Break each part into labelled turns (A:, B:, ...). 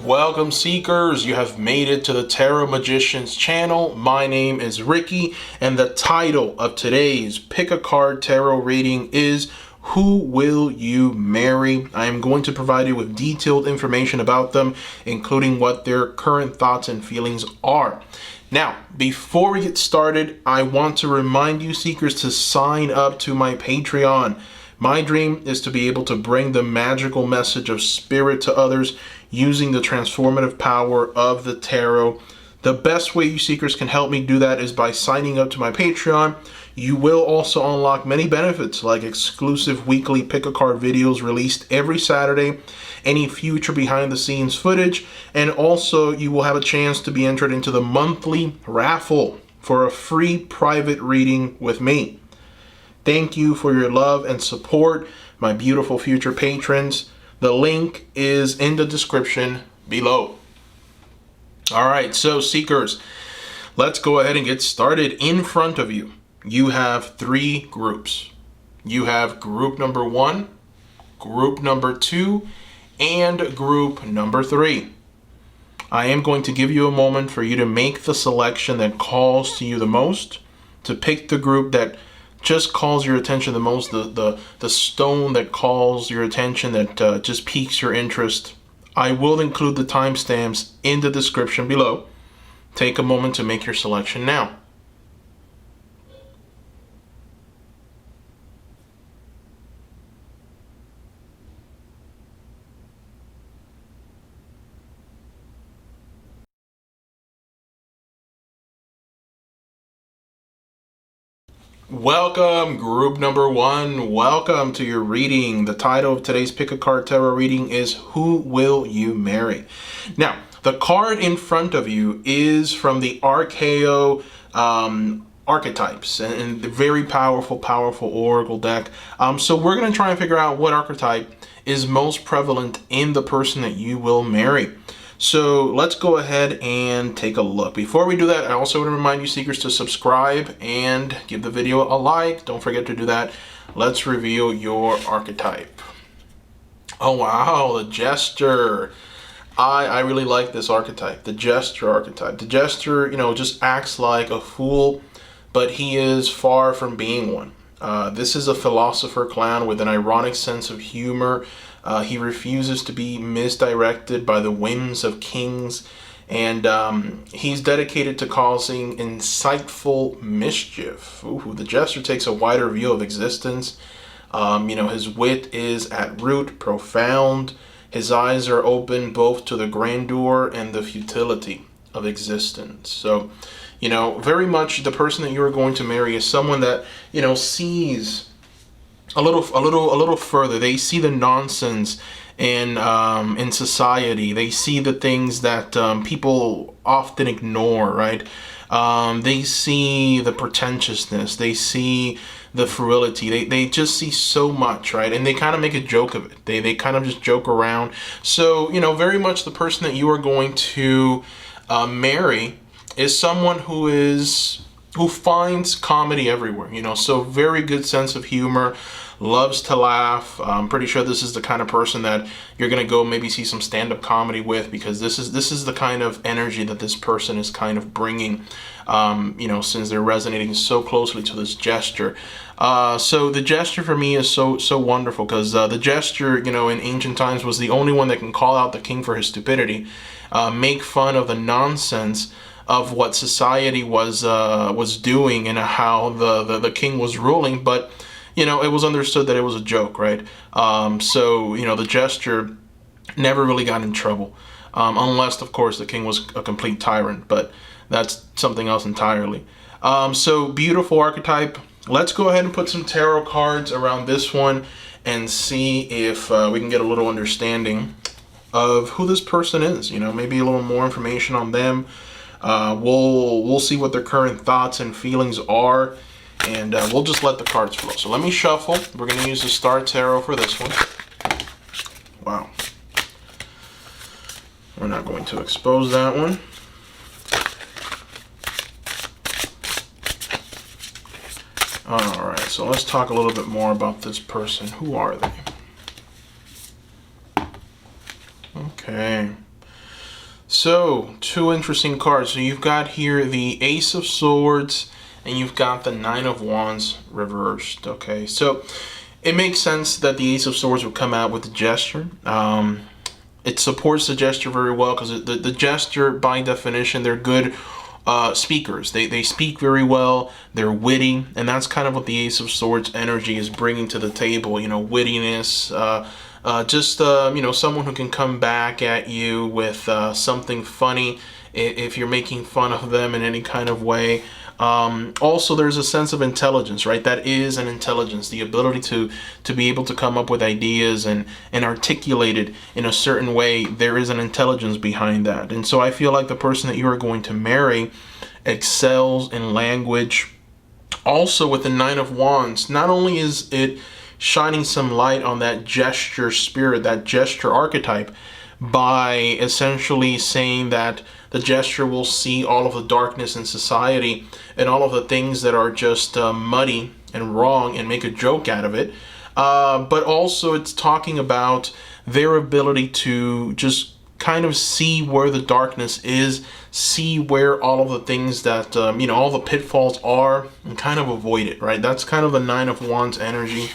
A: Welcome seekers, you have made it to the Tarot Magicians channel. My name is Ricky and the title of today's Pick a Card Tarot reading is Who Will You Marry? I am going to provide you with detailed information about them, including what their current thoughts and feelings are. Now, before we get started, I want to remind you seekers to sign up to my Patreon. My dream is to be able to bring the magical message of spirit to others using the transformative power of the tarot. The best way you seekers can help me do that is by signing up to my Patreon. You will also unlock many benefits like exclusive weekly pick-a-card videos released every Saturday, any future behind-the-scenes footage, and also you will have a chance to be entered into the monthly raffle for a free private reading with me. Thank you for your love and support, my beautiful future patrons. The link is in the description below. All right, so seekers, let's go ahead and get started. In front of you, you have three groups. You have group number 1, group number 2, and group number 3. I am going to give you a moment for you to make the selection that calls to you the most, to pick the group that just calls your attention the most, the stone that calls your attention, that just piques your interest. I will include the timestamps in the description below. Take a moment to make your selection now. Welcome, group number 1. Welcome to your reading. The title of today's Pick a Card Tarot reading is Who Will You Marry? Now, the card in front of you is from the RKO archetypes and the very powerful oracle deck. So we're going to try and figure out what archetype is most prevalent in the person that you will marry. So let's go ahead and take a look. Before we do that, I also want to remind you seekers to subscribe and give the video a like. Don't forget to do that. Let's reveal your archetype. Oh wow, the Jester. I really like this archetype, the Jester archetype. The Jester, just acts like a fool, but he is far from being one. This is a philosopher clown with an ironic sense of humor. He refuses to be misdirected by the whims of kings, and he's dedicated to causing insightful mischief. Ooh, the Jester takes a wider view of existence. His wit is at root profound. His eyes are open both to the grandeur and the futility of existence. So, very much the person that you are going to marry is someone that, sees a little further. They see the nonsense in society. They see the things that people often ignore, right? They see the pretentiousness. They see the frivolity. They just see so much, right? And they kind of make a joke of it. They kind of just joke around. So, very much the person that you are going to marry is someone who finds comedy everywhere, so very good sense of humor, loves to laugh. I'm pretty sure this is the kind of person that you're going to go maybe see some stand-up comedy with, because this is the kind of energy that this person is kind of bringing, since they're resonating so closely to this Jester. So the Jester for me is so wonderful, because the Jester, in ancient times was the only one that can call out the king for his stupidity, make fun of the nonsense of what society was doing and how the king was ruling, but it was understood that it was a joke, right? So the Jester never really got in trouble, unless of course the king was a complete tyrant, but that's something else entirely. So beautiful archetype. Let's go ahead and put some tarot cards around this one and see if we can get a little understanding of who this person is. Maybe a little more information on them. We'll see what their current thoughts and feelings are, and we'll just let the cards flow. So let me shuffle. We're going to use the Star Tarot for this one. Wow. We're not going to expose that one. Alright, so let's talk a little bit more about this person. Who are they? Okay. So, two interesting cards. So you've got here the Ace of Swords, and you've got the Nine of Wands reversed. Okay, so it makes sense that the Ace of Swords would come out with the gesture. It supports the gesture very well because the gesture, by definition, they're good speakers. They speak very well. They're witty, and that's kind of what the Ace of Swords energy is bringing to the table. You know, wittiness. You know, someone who can come back at you with something funny if you're making fun of them in any kind of way. Also, there's a sense of intelligence, right? That is an intelligence, the ability to be able to come up with ideas and articulate it in a certain way. There is an intelligence behind that. And so I feel like the person that you are going to marry excels in language. Also, with the Nine of Wands, not only is it shining some light on that gesture spirit, that gesture archetype, by essentially saying that the gesture will see all of the darkness in society and all of the things that are just muddy and wrong and make a joke out of it. But also it's talking about their ability to just kind of see where the darkness is, see where all of the things that, you know, all the pitfalls are, and kind of avoid it, right? That's kind of the Nine of Wands energy.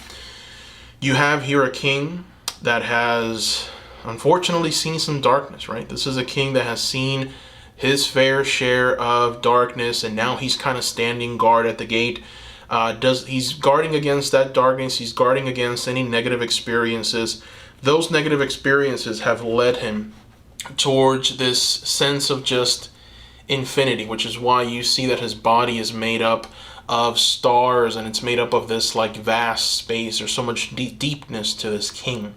A: You have here a king that has unfortunately seen some darkness, right? This is a king that has seen his fair share of darkness, and now he's kind of standing guard at the gate. He's guarding against that darkness. He's guarding against any negative experiences. Those negative experiences have led him towards this sense of just infinity, which is why you see that his body is made up of stars, and it's made up of this like vast space. There's so much deepness to this king.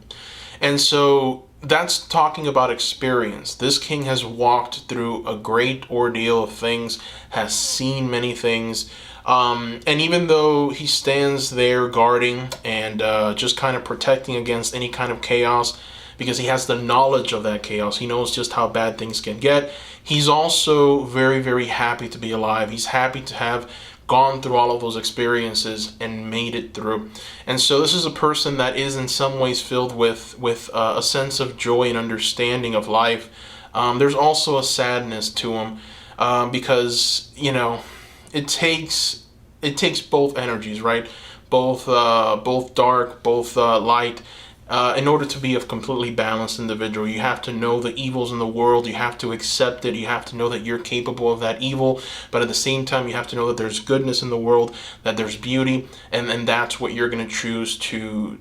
A: And so that's talking about experience. This king has walked through a great ordeal of things, has seen many things. And even though he stands there guarding and just kind of protecting against any kind of chaos, because he has the knowledge of that chaos, he knows just how bad things can get, he's also very, very happy to be alive. He's happy to have gone through all of those experiences and made it through. And so this is a person that is in some ways filled with a sense of joy and understanding of life. There's also a sadness to him because, you know, it takes both energies, right? Both dark, both light. In order to be a completely balanced individual, you have to know the evils in the world. You have to accept it. You have to know that you're capable of that evil. But at the same time, you have to know that there's goodness in the world, that there's beauty, and that's what you're going to choose to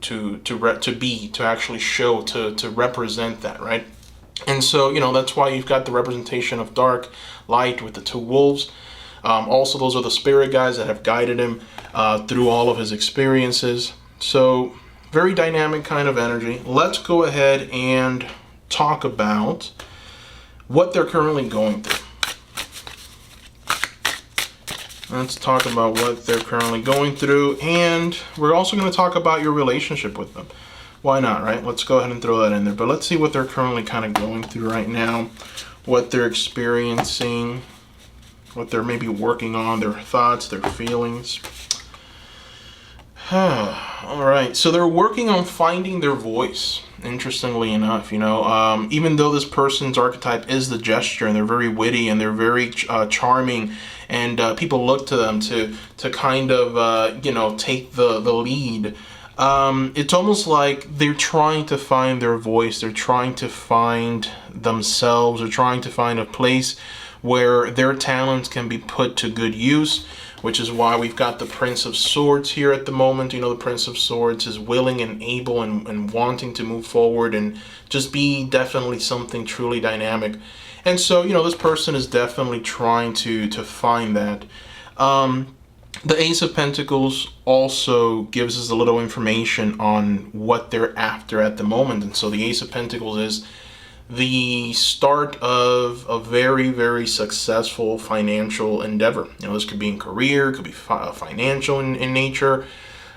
A: actually show, to represent that, right? And so, you know, that's why you've got the representation of dark, light with the two wolves. Also, those are the spirit guides that have guided him through all of his experiences. So very dynamic kind of energy. Let's go ahead and talk about what they're currently going through. Let's talk about what they're currently going through, and we're also going to talk about your relationship with them. Why not, right? Let's go ahead and throw that in there. But let's see what they're currently kind of going through right now, what they're experiencing, what they're maybe working on, their thoughts, their feelings. All right, so they're working on finding their voice. Interestingly enough, you know, even though this person's archetype is the gesture, and they're very witty and they're very charming, and people look to them to kind of you know, take the lead. It's almost like they're trying to find their voice. They're trying to find themselves. They're trying to find a place where their talents can be put to good use, which is why we've got the Prince of Swords here at the moment. You know, the Prince of Swords is willing and able and wanting to move forward and just be definitely something truly dynamic. And so, you know, this person is definitely trying to find that. The Ace of Pentacles also gives us a little information on what they're after at the moment. And so the Ace of Pentacles is the start of a very, very successful financial endeavor. You know, this could be in career, could be financial in nature.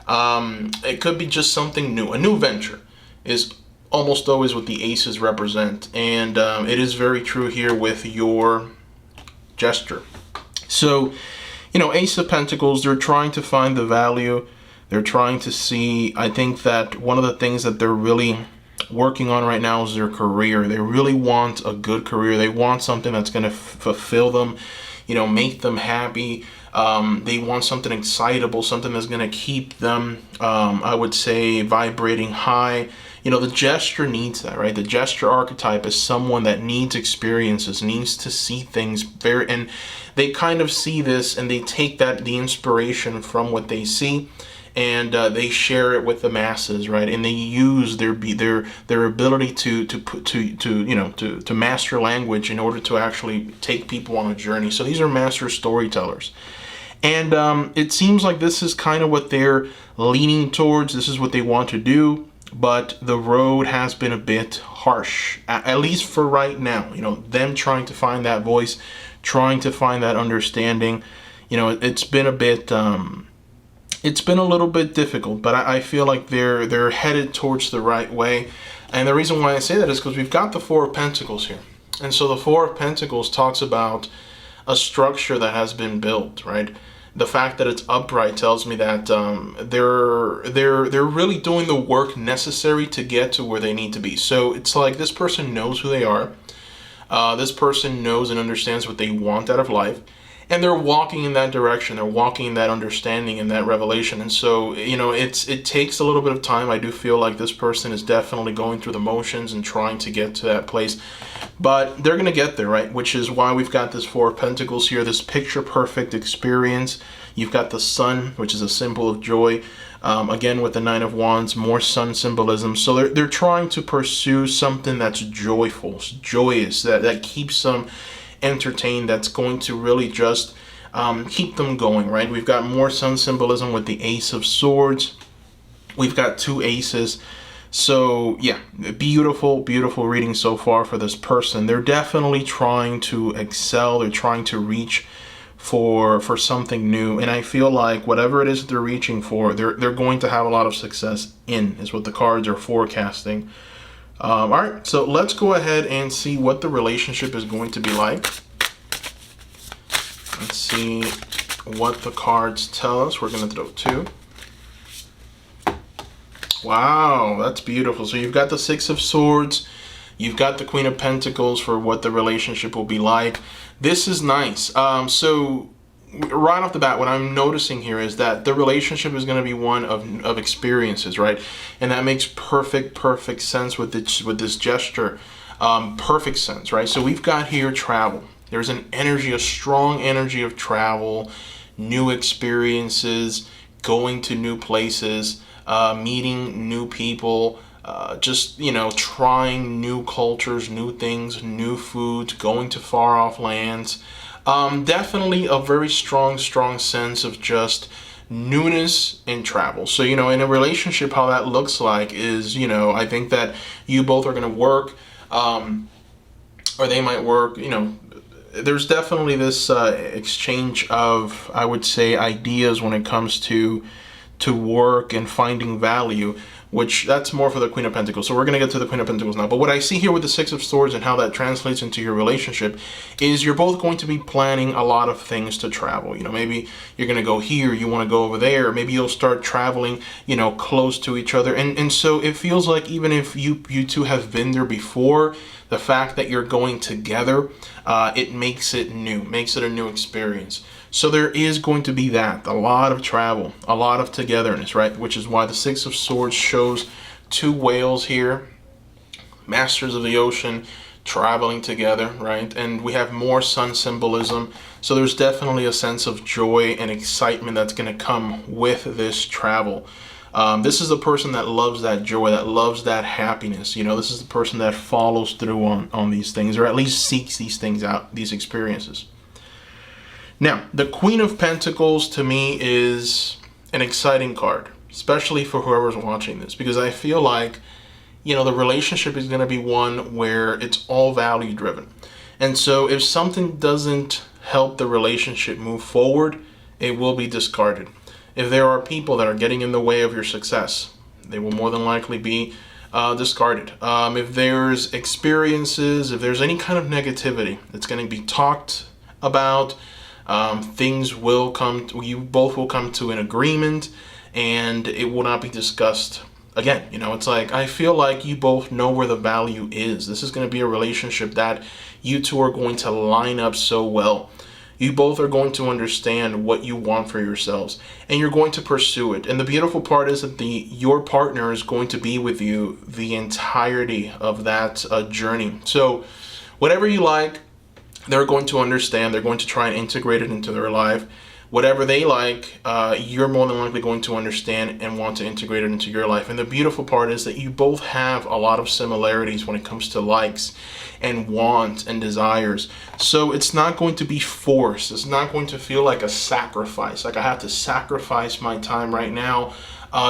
A: It could be just something new. A new venture is almost always what the aces represent. And it is very true here with your gesture. So, you know, Ace of Pentacles, they're trying to find the value. They're trying to see, I think that one of the things that they're really working on right now is their career. They really want a good career. They want something that's going to fulfill them, make them happy. They want something excitable, something that's going to keep them, I would say, vibrating high. The gesture needs that, right? The gesture archetype is someone that needs experiences, needs to see things and they kind of see this and they take the inspiration from what they see, and they share it with the masses, right? And they use their ability to master language in order to actually take people on a journey. So these are master storytellers. And it seems like this is kind of what they're leaning towards. This is what they want to do. But the road has been a bit harsh, at least for right now. Them trying to find that voice, trying to find that understanding. It's been a bit, it's been a little bit difficult. But I feel like they're headed towards the right way. And the reason why I say that is because we've got the Four of Pentacles here, and so the Four of Pentacles talks about a structure that has been built, right? The fact that it's upright tells me that they're really doing the work necessary to get to where they need to be. So it's like this person knows who they are. This person knows and understands what they want out of life, and they're walking in that direction. They're walking in that understanding and that revelation. And so it takes a little bit of time. I do feel like this person is definitely going through the motions and trying to get to that place, but they're going to get there, right? Which is why we've got this Four of Pentacles here, this picture perfect experience. You've got the sun, which is a symbol of joy. Again, with the Nine of Wands, more sun symbolism. So they're trying to pursue something that's joyful, joyous, that keeps them entertained, that's going to really just keep them going, right? We've got more sun symbolism with the Ace of Swords. We've got two aces. So yeah, beautiful reading so far for this person. They're definitely trying to excel. They're trying to reach for something new, and I feel like whatever it is that they're reaching for, they're going to have a lot of success in, is what the cards are forecasting. All right, so let's go ahead and see what the relationship is going to be like. Let's see what the cards tell us. We're going to throw two. Wow, that's beautiful. So you've got the Six of Swords. You've got the Queen of Pentacles for what the relationship will be like. This is nice. So right off the bat, what I'm noticing here is that the relationship is going to be one of experiences, right? And that makes perfect sense with this gesture. Perfect sense, right? So we've got here travel. There's an energy, a strong energy of travel, new experiences, going to new places, meeting new people, just, trying new cultures, new things, new foods, going to far off lands. Definitely a very strong sense of just newness in travel. So, in a relationship, how that looks like is, I think that you both are going to work, or they might work, there's definitely this exchange of, I would say, ideas when it comes to work and finding value, which that's more for the Queen of Pentacles. So we're going to get to the Queen of Pentacles now. But what I see here with the Six of Swords and how that translates into your relationship is you're both going to be planning a lot of things to travel. Maybe you're going to go here, you want to go over there. Maybe you'll start traveling, close to each other. And so it feels like even if you two have been there before, the fact that you're going together, it makes it new, makes it a new experience. So there is going to be that, a lot of travel, a lot of togetherness, right? Which is why the Six of Swords shows two whales here, masters of the ocean, traveling together, right? And we have more sun symbolism. So there's definitely a sense of joy and excitement that's going to come with this travel. This is the person that loves that joy, that loves that happiness. This is the person that follows through on these things, or at least seeks these things out, these experiences. Now, the Queen of Pentacles to me is an exciting card, especially for whoever's watching this, because I feel like, the relationship is going to be one where it's all value driven. And so if something doesn't help the relationship move forward, it will be discarded. If there are people that are getting in the way of your success, they will more than likely be discarded. If there's experiences, if there's any kind of negativity, it's going to be talked about. Things will you both will come to an agreement, and it will not be discussed Again, it's like, I feel like you both know where the value is. This is going to be a relationship that you two are going to line up so well. You both are going to understand what you want for yourselves, and you're going to pursue it. And the beautiful part is that your partner is going to be with you the entirety of that journey. So whatever you like, they're going to understand. They're going to try and integrate it into their life. Whatever they like, you're more than likely going to understand and want to integrate it into your life. And the beautiful part is that you both have a lot of similarities when it comes to likes and wants and desires. So it's not going to be forced. It's not going to feel like a sacrifice. Like I have to sacrifice my time right now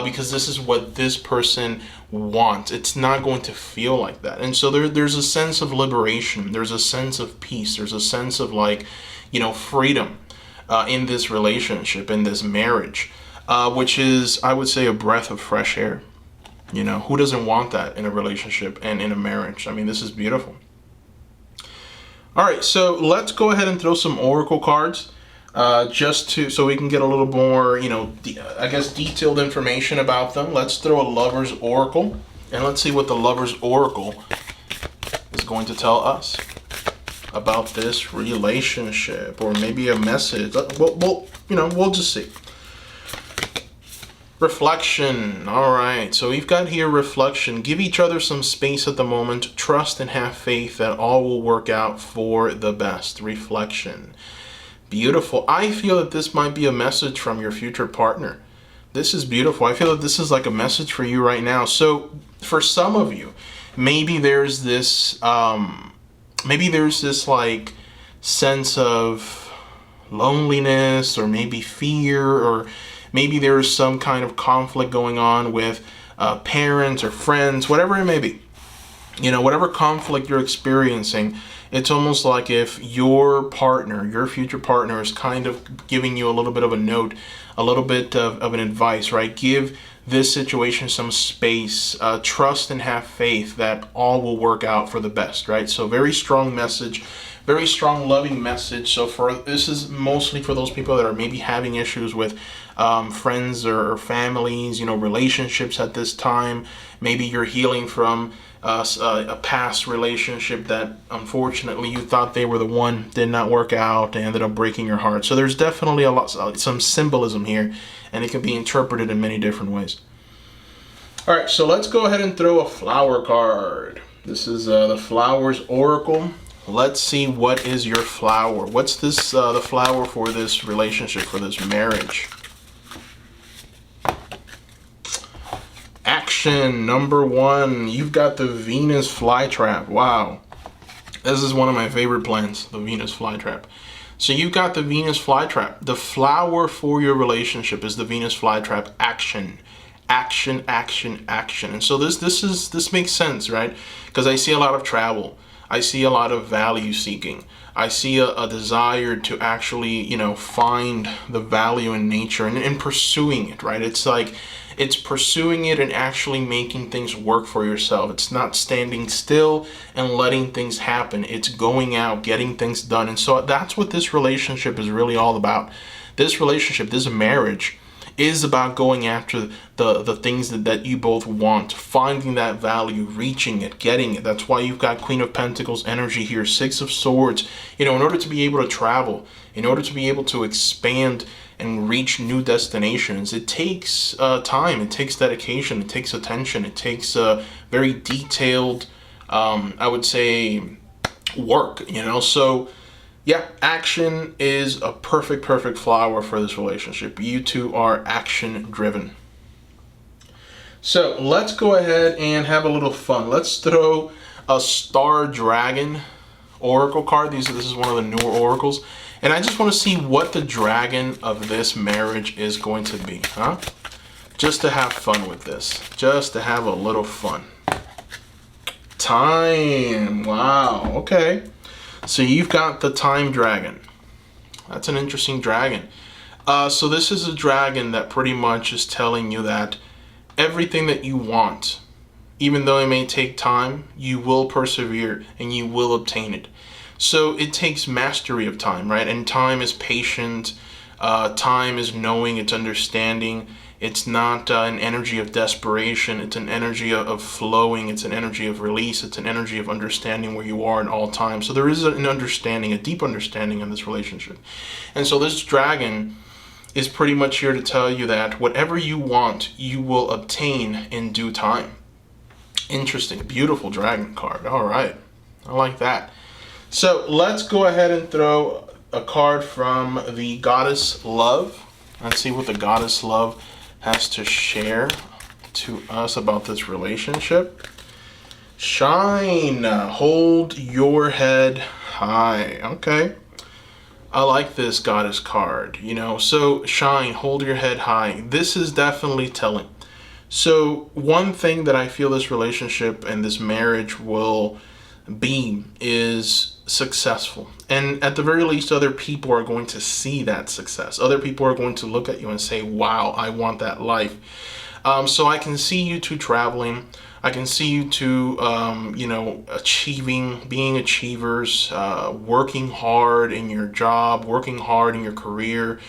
A: because this is what this person wants. It's not going to feel like that. And so there's a sense of liberation. There's a sense of peace. There's a sense of freedom. In this relationship, in this marriage, which is, I would say, a breath of fresh air. Who doesn't want that in a relationship and in a marriage? I mean, this is beautiful. All right, so let's go ahead and throw some oracle cards, so we can get a little more, detailed information about them. Let's throw a lover's oracle, and let's see what the lover's oracle is going to tell us about this relationship, or maybe a message. We'll just see. Reflection. All right, so we've got here reflection. Give each other some space at the moment. Trust and have faith that all will work out for the best. Reflection. Beautiful. I feel that this might be a message from your future partner. This is beautiful. I feel that this is like a message for you right now. So for some of you, maybe there's this like sense of loneliness, or maybe fear, or maybe there's some kind of conflict going on with parents or friends, whatever it may be. Whatever conflict you're experiencing, it's almost like if your future partner is kind of giving you a little bit of a note, a little bit of an advice, right? Give this situation some space, trust and have faith that all will work out for the best, right? So very strong message, very strong loving message. So this is mostly for those people that are maybe having issues with friends or families, relationships at this time. Maybe you're healing from a past relationship that unfortunately you thought they were the one, did not work out, and ended up breaking your heart. So there's definitely some symbolism here, and it can be interpreted in many different ways. All right, so let's go ahead and throw a flower card. This is the Flowers Oracle. Let's see, what is your flower? What's this the flower for this relationship, for this marriage? Action number 1. You've got the Venus flytrap. Wow. This is one of my favorite plants, the Venus flytrap. So you've got the Venus flytrap. The flower for your relationship is the Venus flytrap. Action. Action, action, action. And so this makes sense, right? Because I see a lot of travel. I see a lot of value seeking. I see a desire to actually, find the value in nature and pursuing it, right? It's like, it's pursuing it and actually making things work for yourself. It's not standing still and letting things happen. It's going out, getting things done. And so that's what this relationship is really all about. This relationship, this marriage, is about going after the things that you both want, finding that value, reaching it, getting it. That's why you've got Queen of Pentacles energy here, Six of Swords. In order to be able to travel, in order to be able to expand and reach new destinations, it takes time, it takes dedication, it takes attention, it takes very detailed, I would say, work, So yeah, action is a perfect flower for this relationship. You two are action driven. So let's go ahead and have a little fun. Let's throw a Star Dragon Oracle card. This is one of the newer oracles. And I just want to see what the dragon of this marriage is going to be, huh? Just to have fun with this. Just to have a little fun. Time. Wow. Okay. So you've got the Time Dragon. That's an interesting dragon. So this is a dragon that pretty much is telling you that everything that you want, even though it may take time, you will persevere and you will obtain it. So it takes mastery of time, right? And time is patient. Time is knowing, it's understanding. It's not an energy of desperation. It's an energy of flowing. It's an energy of release. It's an energy of understanding where you are at all times. So there is an understanding, a deep understanding in this relationship. And so this dragon is pretty much here to tell you that whatever you want, you will obtain in due time. Interesting. Beautiful dragon card. All right. I like that. So let's go ahead and throw a card from the Goddess Love. Let's see what the Goddess Love has to share to us about this relationship. Shine. Hold your head high. Okay. I like this Goddess card, you know. So shine, hold your head high. This is definitely telling. So one thing that I feel this relationship and this marriage will be is successful. And at the very least, other people are going to see that success. Other people are going to look at you and say, wow, I want that life. So I can see you two traveling. I can see you two, achieving, being achievers, working hard in your job, working hard in your career,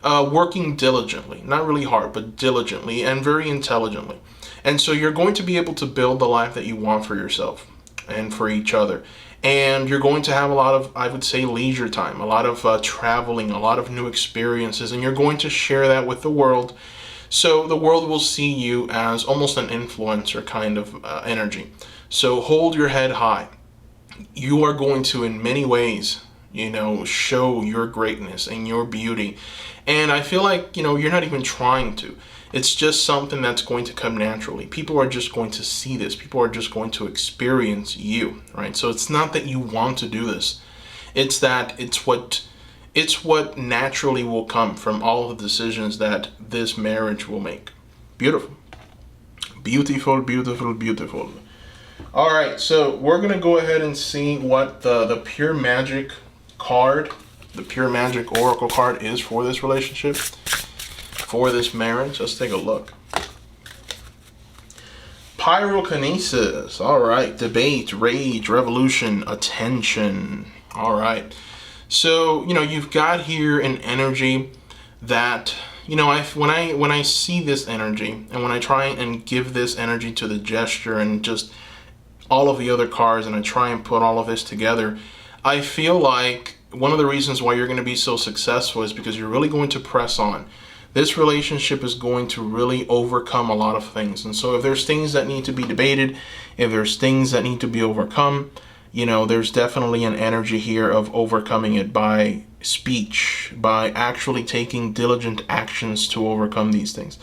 A: working diligently, not really hard, but diligently and very intelligently. And so you're going to be able to build the life that you want for yourself and for each other. And you're going to have a lot of, I would say, leisure time, a lot of traveling, a lot of new experiences, and you're going to share that with the world. So the world will see you as almost an influencer kind of energy. So hold your head high. You are going to, in many ways, show your greatness and your beauty. And I feel like, you're not even trying to. It's just something that's going to come naturally. People are just going to see this. People are just going to experience you, right? So it's not that you want to do this. It's that it's what naturally will come from all of the decisions that this marriage will make. Beautiful. Beautiful, beautiful, beautiful. All right, so we're going to go ahead and see what the Pure Magic card, the Pure Magic Oracle card is for this relationship, for this marriage. Let's take a look. Pyrokinesis. All right. Debate, rage, revolution, attention. All right. So, you've got here an energy that, when I see this energy and when I try and give this energy to the gesture and just all of the other cards and I try and put all of this together, I feel like one of the reasons why you're going to be so successful is because you're really going to press on. This relationship is going to really overcome a lot of things. And so if there's things that need to be debated, if there's things that need to be overcome, there's definitely an energy here of overcoming it by speech, by actually taking diligent actions to overcome these things.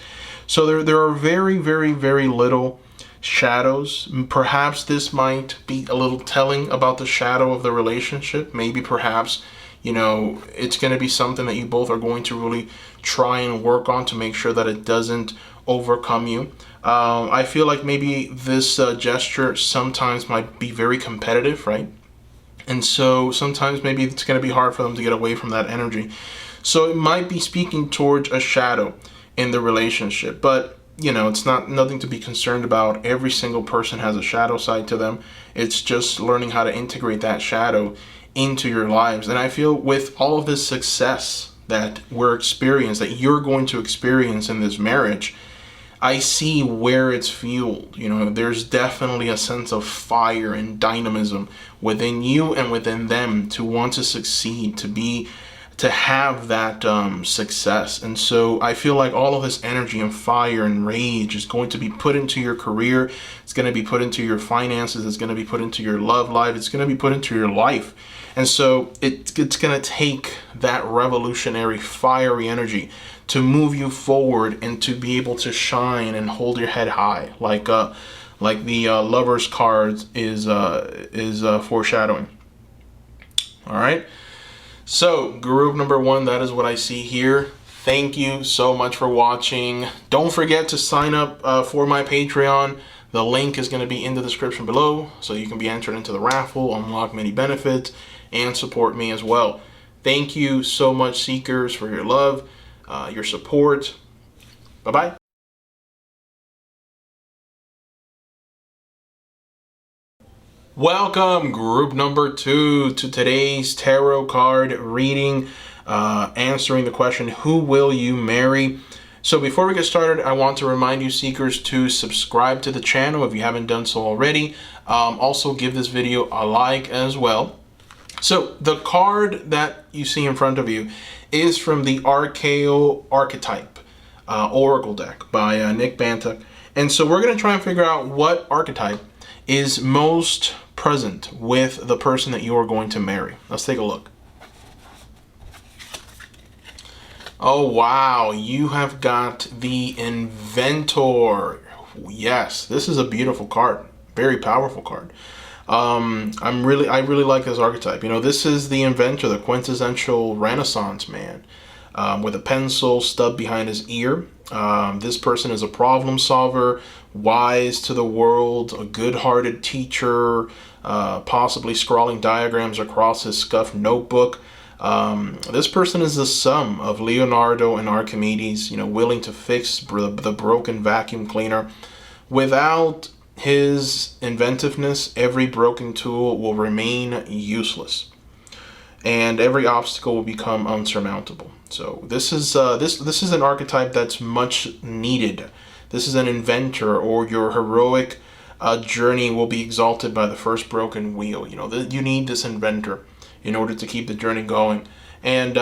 A: So there are very, very, very little shadows. Perhaps this might be a little telling about the shadow of the relationship. Maybe perhaps, it's going to be something that you both are going to really try and work on to make sure that it doesn't overcome you. I feel like maybe this gesture sometimes might be very competitive, right? And so sometimes maybe it's going to be hard for them to get away from that energy. So it might be speaking towards a shadow in the relationship, but it's nothing to be concerned about. Every single person has a shadow side to them. It's just learning how to integrate that shadow into your lives. And I feel with all of this success that that you're going to experience in this marriage, I see where it's fueled. There's definitely a sense of fire and dynamism within you and within them to want to succeed, to have that success. And so I feel like all of this energy and fire and rage is going to be put into your career. It's going to be put into your finances. It's going to be put into your love life. It's going to be put into your life. And so it's going to take that revolutionary, fiery energy to move you forward and to be able to shine and hold your head high, like the Lover's card is foreshadowing. All right. So group number 1, that is what I see here. Thank you so much for watching. Don't forget to sign up for my Patreon. The link is going to be in the description below, so you can be entered into the raffle, unlock many benefits, and support me as well. Thank you so much, Seekers, for your love, your support. Bye-bye. Welcome, group number 2, to today's tarot card reading. answering the question, who will you marry? So before we get started, I want to remind you seekers to subscribe to the channel if you haven't done so already. Also give this video a like as well. So the card that you see in front of you is from the Archaeo Archetype Oracle deck by Nick Bantuck. And so we're going to try and figure out what archetype is most present with the person that you are going to marry. Let's take a look. Oh, wow. You have got the Inventor. Yes, this is a beautiful card. Very powerful card. I really like this archetype. You know, this is the inventor, the quintessential Renaissance man, with a pencil stubbed behind his ear. This person is a problem solver, wise to the world, a good-hearted teacher, possibly scrawling diagrams across his scuffed notebook. This person is the sum of Leonardo and Archimedes, you know, willing to fix the broken vacuum cleaner. Without his inventiveness, every broken tool will remain useless, and every obstacle will become unsurmountable. So this is an archetype that's much needed. This is an inventor, or your heroic journey will be exalted by the first broken wheel. You know, you need this inventor in order to keep the journey going. And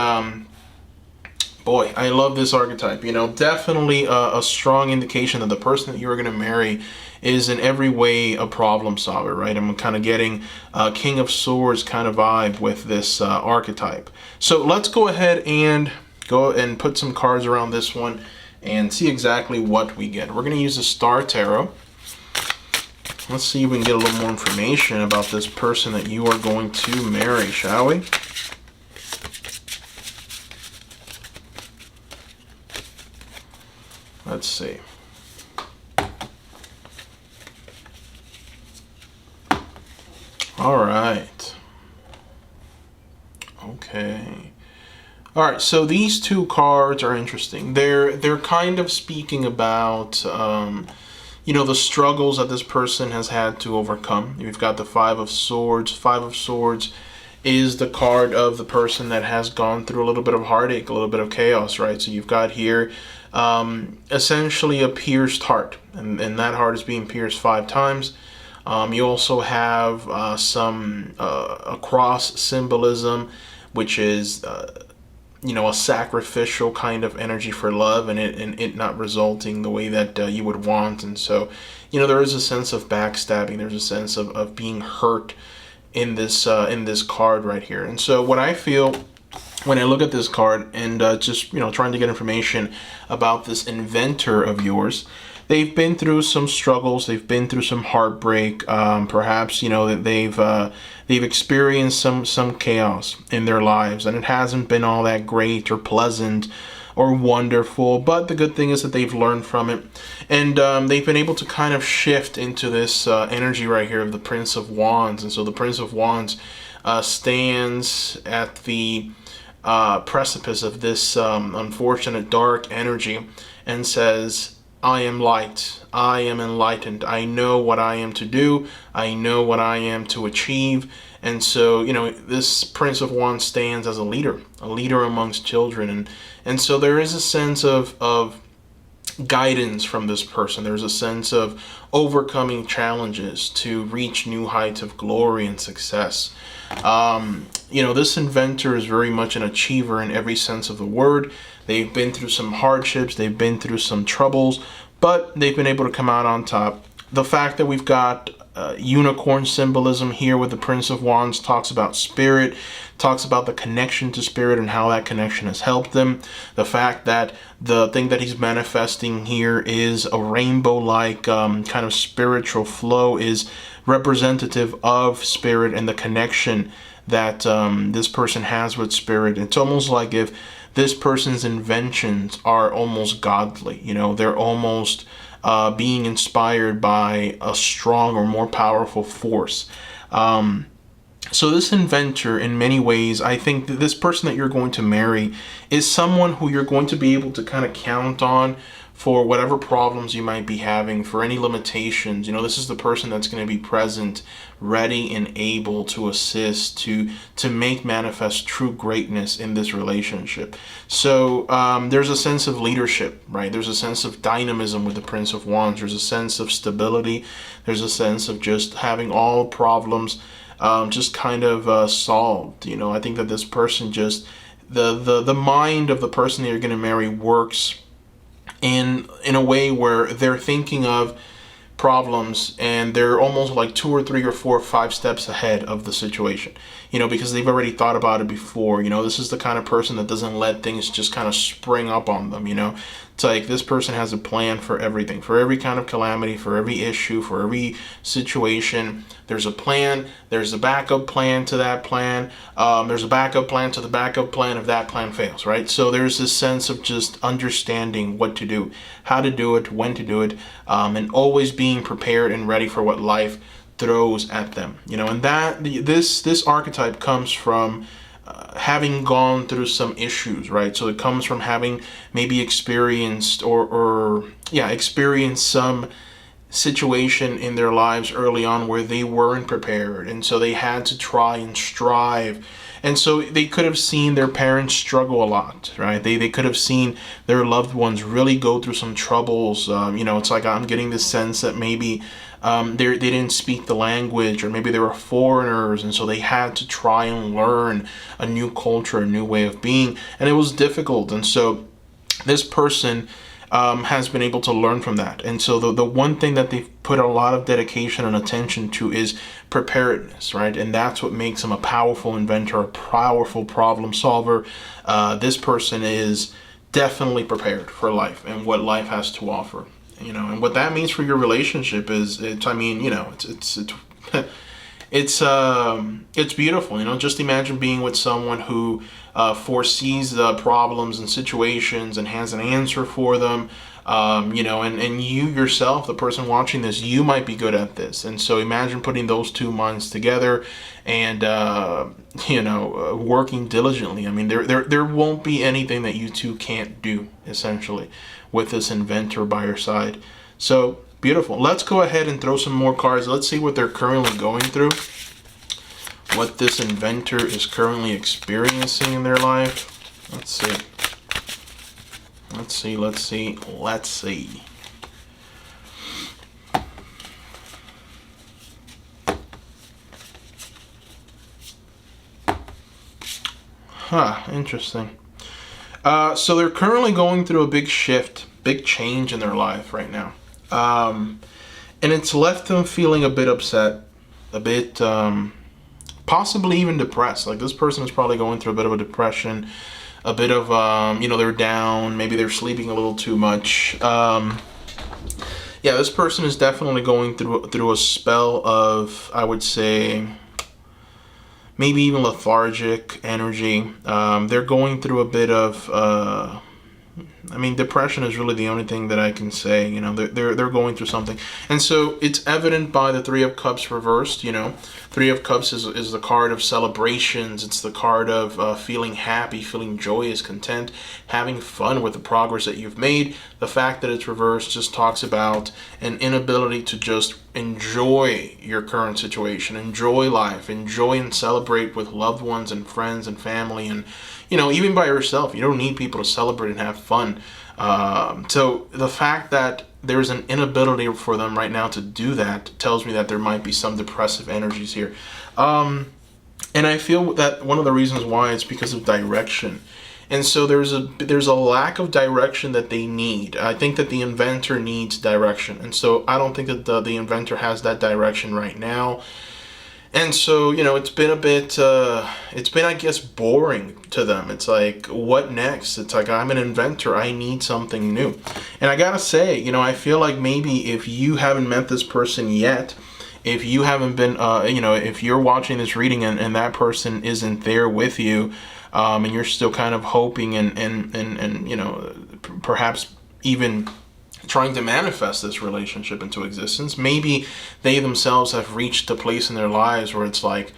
A: boy, I love this archetype. You know, definitely a strong indication that the person that you're going to marry is in every way a problem solver, right? I'm kind of getting a King of Swords kind of vibe with this archetype. So let's go ahead and put some cards around this one and see exactly what we get. We're going to use the Star Tarot. Let's see if we can get a little more information about this person that you are going to marry, shall we? Let's see. All right. Okay. All right, so these two cards are interesting. They're kind of speaking about you know, the struggles that this person has had to overcome. You've got the Five of Swords. Five of Swords is the card of the person that has gone through a little bit of heartache, a little bit of chaos, right? So you've got here essentially a pierced heart, and that heart is being pierced 5 times. You also have some a cross symbolism, which is you know, a sacrificial kind of energy for love, and it not resulting the way that you would want. And so, you know, there is a sense of backstabbing. There's a sense of being hurt in this card right here. And so what I feel when I look at this card and just, you know, trying to get information about this inventor of yours, they've been through some struggles. They've been through some heartbreak. Perhaps, you know, that they've experienced some chaos in their lives, and it hasn't been all that great or pleasant or wonderful. But the good thing is that they've learned from it, and they've been able to kind of shift into this energy right here of the Prince of Wands. And so the Prince of Wands stands at the precipice of this unfortunate dark energy and says, I am light. I am enlightened. I know what I am to do. I know what I am to achieve. And so, you know, this Prince of Wands stands as a leader amongst children. And so there is a sense of guidance from this person. There's a sense of overcoming challenges to reach new heights of glory and success. You know, this inventor is very much an achiever in every sense of the word. They've been through some hardships, they've been through some troubles, but they've been able to come out on top. The fact that we've got unicorn symbolism here with the Prince of Wands talks about spirit, talks about the connection to spirit and how that connection has helped them. The fact that the thing that he's manifesting here is a rainbow-like kind of spiritual flow is representative of spirit and the connection that this person has with spirit. It's almost like if this person's inventions are almost godly, you know, they're almost being inspired by a strong or more powerful force. So this inventor, in many ways, I think that this person that you're going to marry is someone who you're going to be able to kind of count on for whatever problems you might be having, for any limitations. This is the person that's going to be present, ready and able to assist, to make manifest true greatness in this relationship. So there's a sense of leadership, right? There's a sense of dynamism with the Prince of Wands. There's a sense of stability. There's a sense of just having all problems just kind of solved. I think that this person just, the mind of the person that you're going to marry works in a way where they're thinking of problems and they're almost like 2 or 3 or 4 or 5 steps ahead of the situation, because they've already thought about it before. This is the kind of person that doesn't let things just kind of spring up on them. It's like this person has a plan for everything, for every kind of calamity, for every issue, for every situation. There's a plan. There's a backup plan to that plan. There's a backup plan to the backup plan if that plan fails, right? So there's this sense of just understanding what to do, how to do it, when to do it, and always being prepared and ready for what life throws at them. And that this archetype comes from having gone through some issues, right? So it comes from having maybe experienced experienced some situation in their lives early on where they weren't prepared, and so they had to try and strive. And so they could have seen their parents struggle a lot, right? They could have seen their loved ones really go through some troubles. It's like I'm getting this sense that maybe they didn't speak the language, or maybe they were foreigners, and so they had to try and learn a new culture, a new way of being, and it was difficult. And so this person has been able to learn from that. And so the one thing that they've put a lot of dedication and attention to is preparedness, right? And that's what makes them a powerful inventor, a powerful problem solver. This person is definitely prepared for life and what life has to offer. And what that means for your relationship is, it's beautiful. Just imagine being with someone who foresees the problems and situations and has an answer for them. And you yourself, the person watching this, you might be good at this. And so imagine putting those two minds together and, working diligently. I mean, there won't be anything that you two can't do, essentially, with this inventor by your side. So beautiful. Let's go ahead and throw some more cards. Let's see what they're currently going through, what this inventor is currently experiencing in their life. Let's see. Interesting. So they're currently going through a big shift, big change in their life right now. And it's left them feeling a bit upset, a bit possibly even depressed. Like this person is probably going through a bit of a depression, a bit of, they're down, maybe they're sleeping a little too much. This person is definitely going through a spell of, I would say, maybe even lethargic energy. They're going through a bit of, depression is really the only thing that I can say. They're going through something. And so it's evident by the Three of Cups reversed. Three of Cups is the card of celebrations. It's the card of feeling happy, feeling joyous, content, having fun with the progress that you've made. The fact that it's reversed just talks about an inability to just enjoy your current situation, enjoy life, enjoy and celebrate with loved ones and friends and family, and even by yourself. You don't need people to celebrate and have fun. So the fact that there's an inability for them right now to do that tells me that there might be some depressive energies here. And I feel that one of the reasons why is because of direction. And so there's a lack of direction that they need. I think that the inventor needs direction. And so I don't think that the inventor has that direction right now. And so, it's been a bit, I guess, boring to them. It's like, what next? It's like, I'm an inventor. I need something new. And I gotta say, I feel like maybe if you haven't met this person yet, if you haven't been, if you're watching this reading and that person isn't there with you, and you're still kind of hoping and perhaps even trying to manifest this relationship into existence, maybe they themselves have reached a place in their lives where it's like,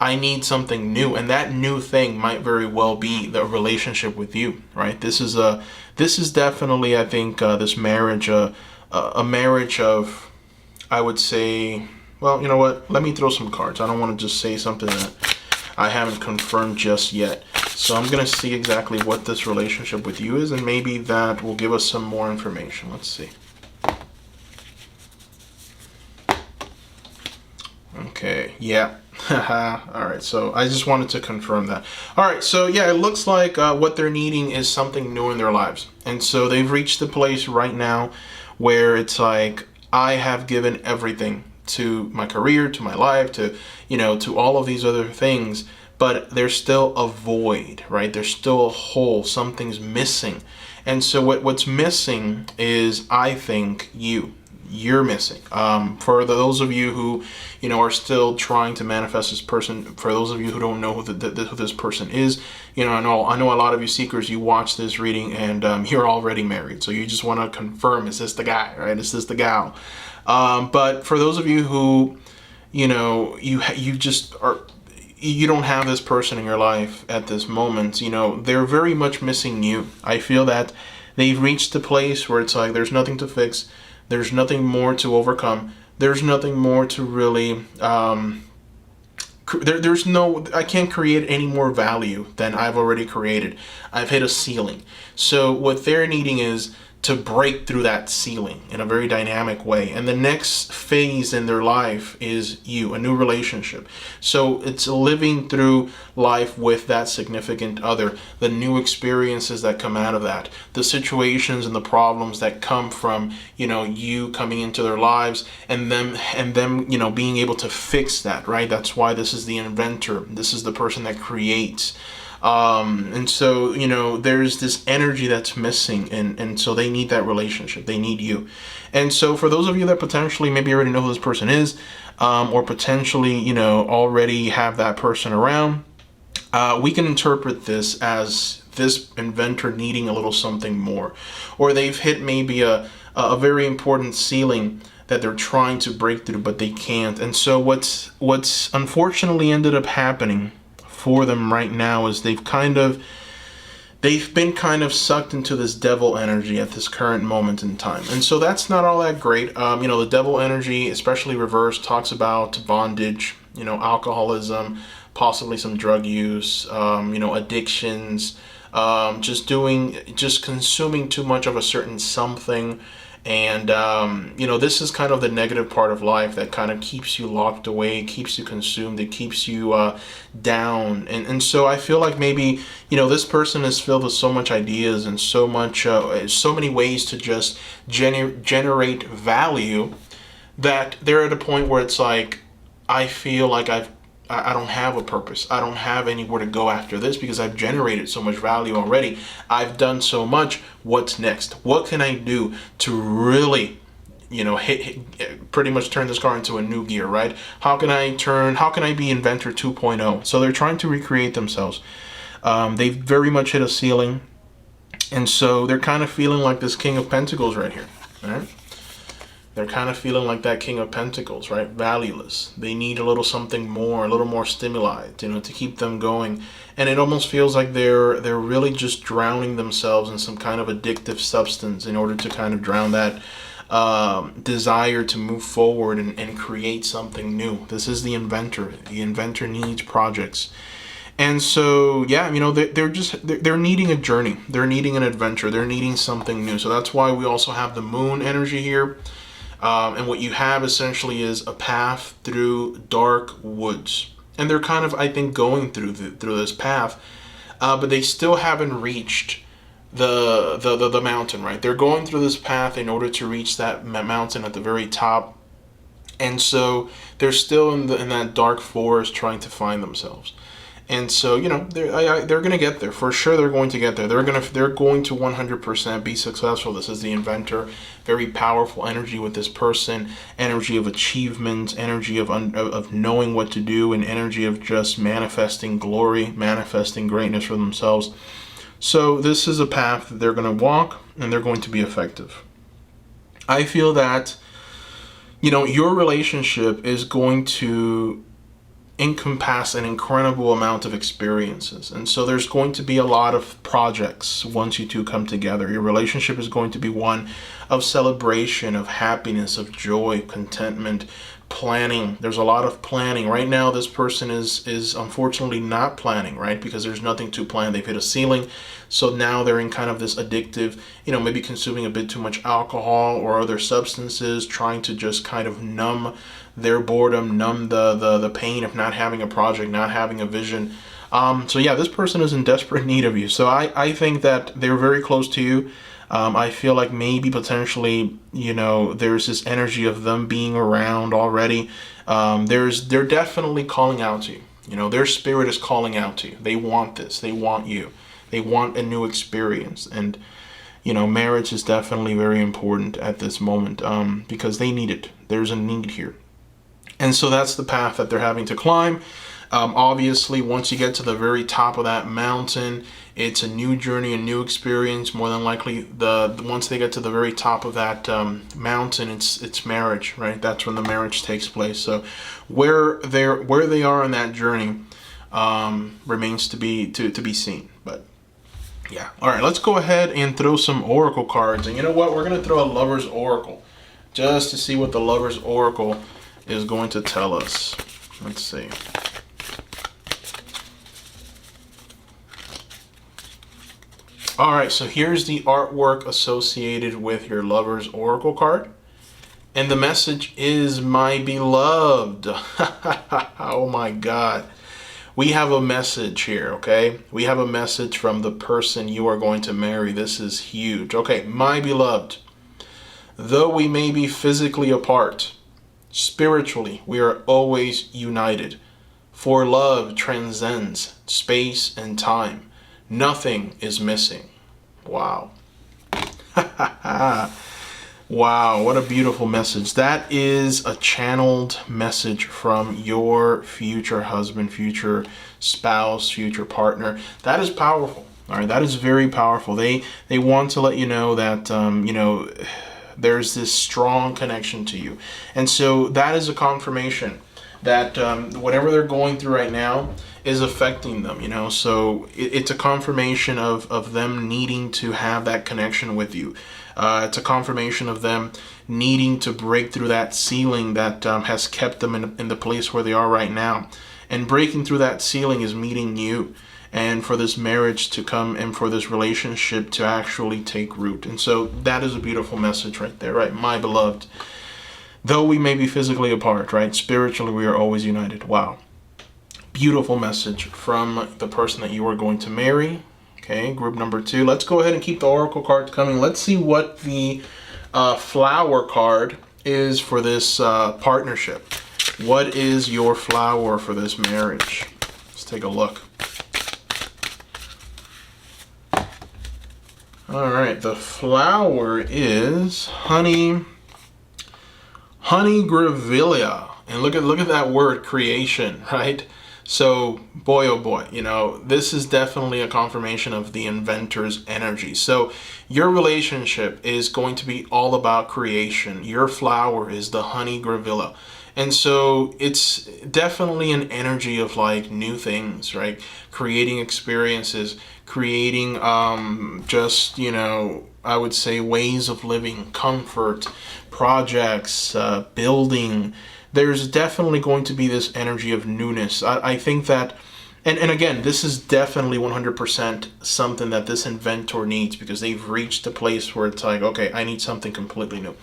A: I need something new, and that new thing might very well be the relationship with you, right? This is definitely, I think, this marriage, a marriage of, I would say, well, you know what? Let me throw some cards. I don't want to just say something that I haven't confirmed just yet. So I'm going to see exactly what this relationship with you is, and maybe that will give us some more information. Let's see. Okay, yeah. All right, so I just wanted to confirm that. All right, so yeah, it looks like what they're needing is something new in their lives. And so they've reached the place right now where it's like, I have given everything to my career, to my life, to, to all of these other things, but there's still a void, right? There's still a hole, something's missing. And so what's missing is, I think, you're missing. For those of you who, are still trying to manifest this person, for those of you who don't know who this person is, I know a lot of you seekers, you watch this reading and you're already married. So you just want to confirm, is this the guy, right? Is this the gal? But for those of you who, you just are, you don't have this person in your life at this moment, they're very much missing you. I feel that they've reached a place where it's like, there's nothing to fix. There's nothing more to overcome. There's nothing more to really, I can't create any more value than I've already created. I've hit a ceiling. So what they're needing is to break through that ceiling in a very dynamic way. And the next phase in their life is a new relationship. So it's living through life with that significant other, the new experiences that come out of that, the situations and the problems that come from, you coming into their lives and them, being able to fix that, right? That's why this is the inventor. This is the person that creates. And so, there's this energy that's missing, and so they need that relationship. They need you. And so for those of you that potentially maybe already know who this person is, or potentially, already have that person around, we can interpret this as this inventor needing a little something more, or they've hit maybe a very important ceiling that they're trying to break through, but they can't. And so what's unfortunately ended up happening for them right now is they've been kind of sucked into this devil energy at this current moment in time. And so that's not all that great. The devil energy, especially reversed, talks about bondage, alcoholism, possibly some drug use, addictions, just consuming too much of a certain something. And, this is kind of the negative part of life that kind of keeps you locked away, keeps you consumed, it keeps you down. And so I feel like maybe, this person is filled with so much ideas and so many ways to just generate value that they're at a point where it's like, I feel like I don't have a purpose. I don't have anywhere to go after this because I've generated so much value already. Be done so much. What's next? What can I do to really, pretty much turn this car into a new gear, right? How can I be inventor 2.0? So they're trying to recreate themselves. They've very much hit a ceiling. And so they're kind of feeling like this King of Pentacles right here, right? They're kind of feeling like that King of Pentacles, right? Valueless. They need a little something more, a little more stimuli, to keep them going. And it almost feels like they're really just drowning themselves in some kind of addictive substance in order to kind of drown that desire to move forward and create something new. This is the inventor. The inventor needs projects. And so, yeah, they're needing a journey. They're needing an adventure. They're needing something new. So that's why we also have the moon energy here. And what you have essentially is a path through dark woods. And they're kind of, I think, going through this path, but they still haven't reached the mountain, right? They're going through this path in order to reach that mountain at the very top. And so they're still in that dark forest trying to find themselves. And so, they're going to get there. For sure, they're going to get there. They're going to 100% be successful. This is the inventor. Very powerful energy with this person. Energy of achievement. Energy of knowing what to do. And energy of just manifesting glory. Manifesting greatness for themselves. So this is a path that they're going to walk. And they're going to be effective. I feel that, your relationship is going to encompass an incredible amount of experiences. And so there's going to be a lot of projects once you two come together. Your relationship is going to be one of celebration, of happiness, of joy, contentment, planning. There's a lot of planning. Right now, this person is unfortunately not planning, right? Because there's nothing to plan. They've hit a ceiling. So now they're in kind of this addictive, maybe consuming a bit too much alcohol or other substances, trying to just kind of numb their boredom, numb the pain of not having a project, not having a vision. So yeah, this person is in desperate need of you. So I think that they're very close to you. I feel like maybe potentially, there's this energy of them being around already. They're definitely calling out to you. Their spirit is calling out to you. They want this. They want you. They want a new experience. And, marriage is definitely very important at this moment because they need it. There's a need here. And so that's the path that they're having to climb. Obviously, once you get to the very top of that mountain, it's a new journey, a new experience. More than likely, once they get to the very top of that mountain, it's marriage, right? That's when the marriage takes place. So where they are in that journey remains to be seen. But yeah, all right, let's go ahead and throw some oracle cards. And you know what? We're gonna throw a Lover's Oracle just to see what the Lover's Oracle is going to tell us. Let's see. All right, so here's the artwork associated with your Lover's Oracle card. And the message is, my beloved. Oh my God. We have a message here, okay? We have a message from the person you are going to marry. This is huge. Okay, my beloved, though we may be physically apart, spiritually, we are always united. For love transcends space and time. Nothing is missing. Wow. Wow, what a beautiful message. That is a channeled message from your future husband, future spouse, future partner. That is powerful. All right, that is very powerful. They want to let you know that, there's this strong connection to you. And so that is a confirmation that whatever they're going through right now is affecting them, so it's a confirmation of them needing to have that connection with you. It's a confirmation of them needing to break through that ceiling that has kept them in the place where they are right now. And breaking through that ceiling is meeting you, and for this marriage to come and for this relationship to actually take root. And so that is a beautiful message right there, right? My beloved, though we may be physically apart, right? Spiritually, we are always united. Wow. Beautiful message from the person that you are going to marry. Okay, group number 2. Let's go ahead and keep the oracle cards coming. Let's see what the flower card is for this partnership. What is your flower for this marriage? Let's take a look. All right, the flower is honey grevillea. And look at that word, creation, right? So, boy, oh boy, this is definitely a confirmation of the inventor's energy. So your relationship is going to be all about creation. Your flower is the honey grevillea. And so it's definitely an energy of like new things, right? Creating experiences, creating I would say ways of living, comfort, projects, building. There's definitely going to be this energy of newness. I think that, and again, this is definitely 100% something that this inventor needs, because they've reached a place where it's like, okay, I need something completely new.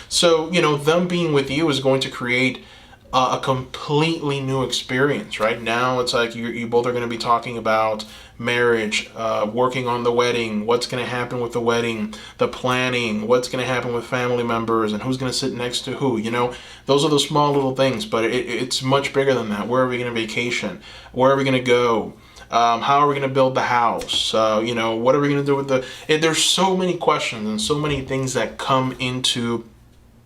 A: So, them being with you is going to create a completely new experience. Right now, it's like you both are going to be talking about marriage, working on the wedding, what's going to happen with the wedding, the planning, what's going to happen with family members, and who's going to sit next to who. Those are the small little things, but it's much bigger than that. Where are we going to vacation? Where are we going to go? How are we going to build the house? What are we going to do with there's so many questions and so many things that come into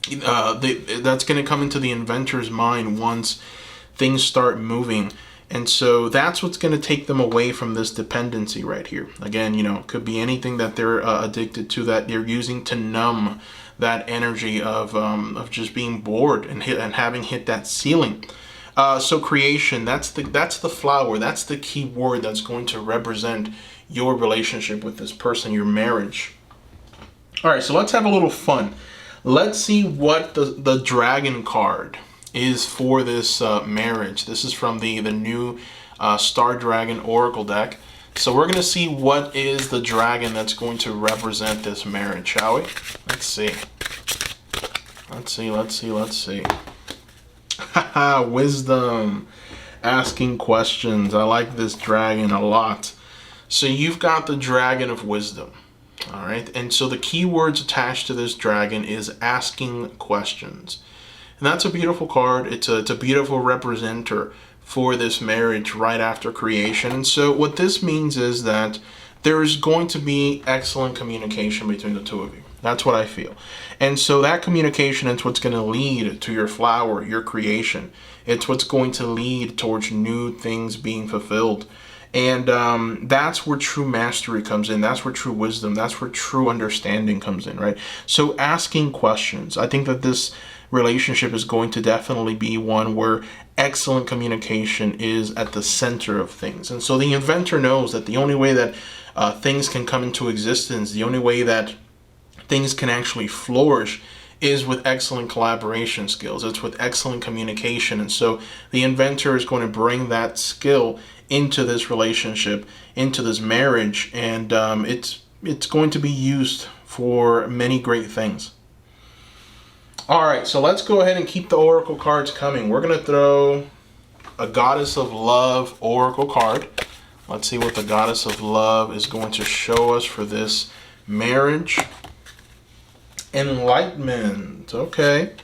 A: that's going to come into the inventor's mind once things start moving. And so that's what's going to take them away from this dependency right here. Again, it could be anything that they're addicted to, that they're using to numb that energy of just being bored and having hit that ceiling. So creation, that's the flower. That's the key word that's going to represent your relationship with this person, your marriage. All right, so let's have a little fun. Let's see what the dragon card is for this marriage. This is from the new Star Dragon Oracle deck. So we're going to see what is the dragon that's going to represent this marriage, shall we? Let's see. Let's see. Haha, wisdom. Asking questions. I like this dragon a lot. So you've got the dragon of wisdom. All right. And so the key words attached to this dragon is asking questions. And that's a beautiful card. It's a beautiful representer for this marriage right after creation. And so what this means is that there is going to be excellent communication between the two of you. That's what I feel. And so that communication is what's going to lead to your flower, your creation. It's what's going to lead towards new things being fulfilled. And that's where true mastery comes in. That's where true wisdom, that's where true understanding comes in, right? So asking questions. I think that this relationship is going to definitely be one where excellent communication is at the center of things. And so the inventor knows that the only way that things can come into existence, the only way that things can actually flourish is with excellent collaboration skills. It's with excellent communication. And so the inventor is going to bring that skill into this relationship, into this marriage, and it's going to be used for many great things. All right, so let's go ahead and keep the oracle cards coming. We're going to throw a Goddess of Love oracle card. Let's see what the Goddess of Love is going to show us for this marriage. Enlightenment. Okay,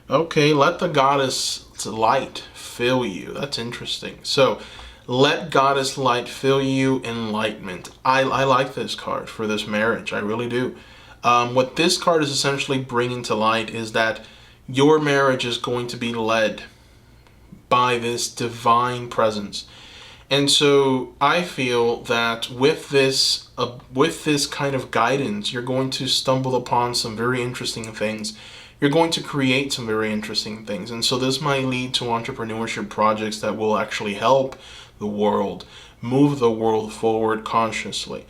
A: let the Goddess Light fill you. That's interesting. So let Goddess Light fill you. Enlightenment. I like this card for this marriage. I really do. What this card is essentially bringing to light is that your marriage is going to be led by this divine presence. And so I feel that with this kind of guidance, you're going to stumble upon some very interesting things. You're going to create some very interesting things. And so this might lead to entrepreneurship projects that will actually help the world, move the world forward consciously.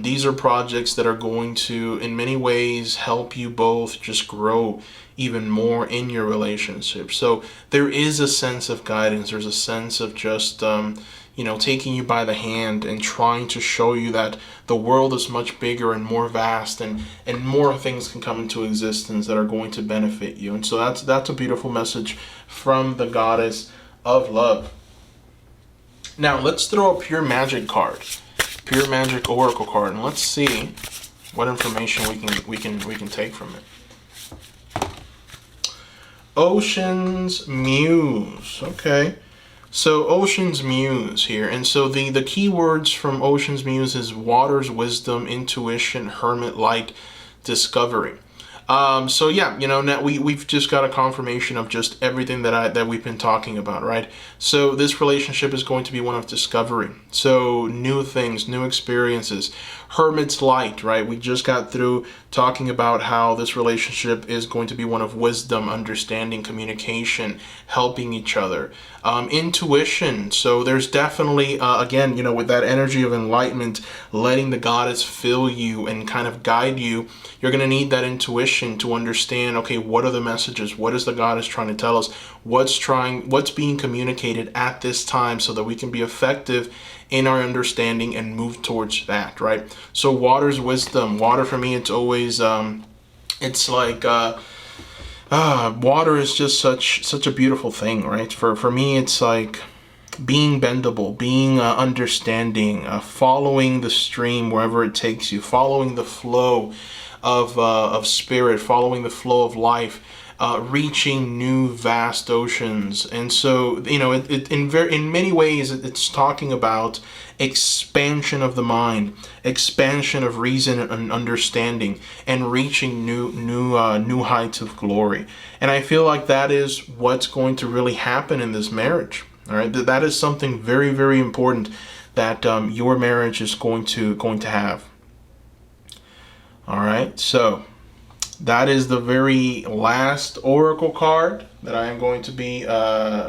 A: These are projects that are going to, in many ways, help you both just grow even more in your relationship. So there is a sense of guidance. There's a sense of just, taking you by the hand and trying to show you that the world is much bigger and more vast, and more things can come into existence that are going to benefit you. And so that's a beautiful message from the Goddess of Love. Now let's throw a Pure Magic card. Pure Magic Oracle card, and let's see what information we can take from it. Ocean's Muse. Okay, so Ocean's Muse here, and so the key words from Ocean's Muse is waters, wisdom, intuition, hermit, light, discovery. So yeah, now we've just got a confirmation of just everything that we've been talking about, right? So this relationship is going to be one of discovery. So new things, new experiences. Hermit's light, right? We just got through talking about how this relationship is going to be one of wisdom, understanding, communication, helping each other. Intuition. So there's definitely, again, with that energy of enlightenment, letting the goddess fill you and kind of guide you. You're going to need that intuition to understand, okay, what are the messages? What is the goddess trying to tell us? What's being communicated at this time so that we can be effective in our understanding and move towards that, right? So water's wisdom. Water for me, it's always, it's like, water is just such a beautiful thing, right? For me, it's like being bendable, being understanding, following the stream wherever it takes you, following the flow of spirit, following the flow of life, reaching new vast oceans. And so, in many ways, it's talking about expansion of the mind, expansion of reason and understanding, and reaching new heights of glory. And I feel like that is what's going to really happen in this marriage. All right, that is something very, very important that your marriage is going to have. All right, so that is the very last oracle card that I am going to be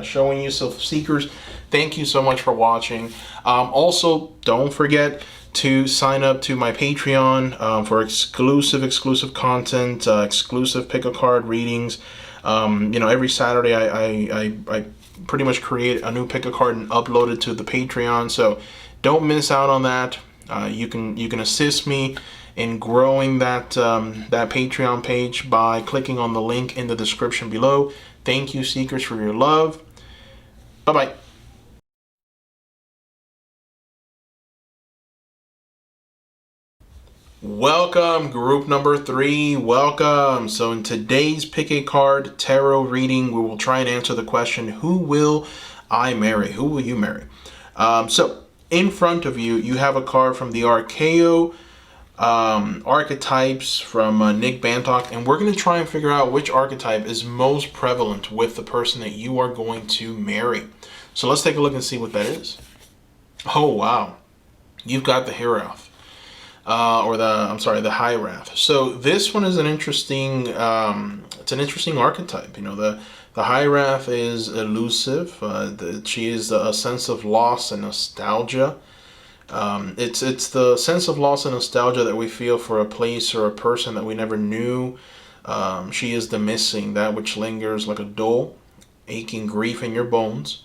A: showing you. So seekers, thank you so much for watching. Also, don't forget to sign up to my Patreon for exclusive content, exclusive pick a card readings. Every Saturday I pretty much create a new pick a card and upload it to the Patreon. So don't miss out on that. You can assist me in growing that Patreon page by clicking on the link in the description below. Thank you, seekers, for your love. Bye-bye. Welcome, group number 3. Welcome. So in today's pick a card tarot reading, we will try and answer the question, who will I marry? Who will you marry? So in front of you, you have a card from the Archeo archetypes from Nick Bantock, and we're going to try and figure out which archetype is most prevalent with the person that you are going to marry. So let's take a look and see what that is. Oh, wow. You've got the Hierophant. The Hierophant. So this one is an interesting, it's an interesting archetype. The Hierophant is elusive. She is a sense of loss and nostalgia. It's the sense of loss and nostalgia that we feel for a place or a person that we never knew. She is the missing, that which lingers like a dull, aching grief in your bones.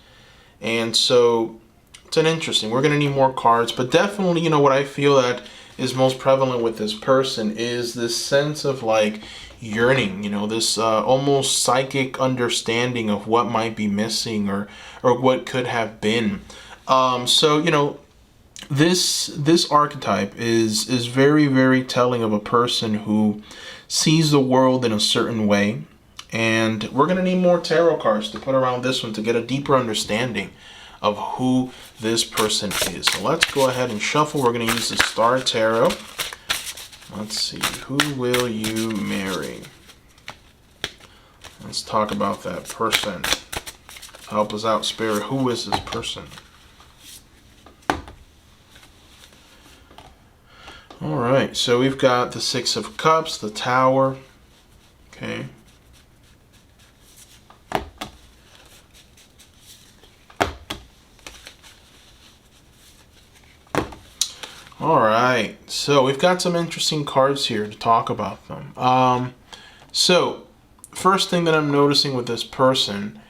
A: And so it's an interesting. We're going to need more cards, but definitely, what I feel that is most prevalent with this person is this sense of like yearning, this almost psychic understanding of what might be missing or what could have been. This archetype is very, very telling of a person who sees the world in a certain way. And we're going to need more tarot cards to put around this one to get a deeper understanding of who this person is. So let's go ahead and shuffle. We're going to use the Star Tarot. Let's see. Who will you marry? Let's talk about that person. Help us out, Spirit. Who is this person? All right. So we've got the Six of Cups, the Tower. Okay. All right, so we've got some interesting cards here to talk about them. So first thing that I'm noticing with this person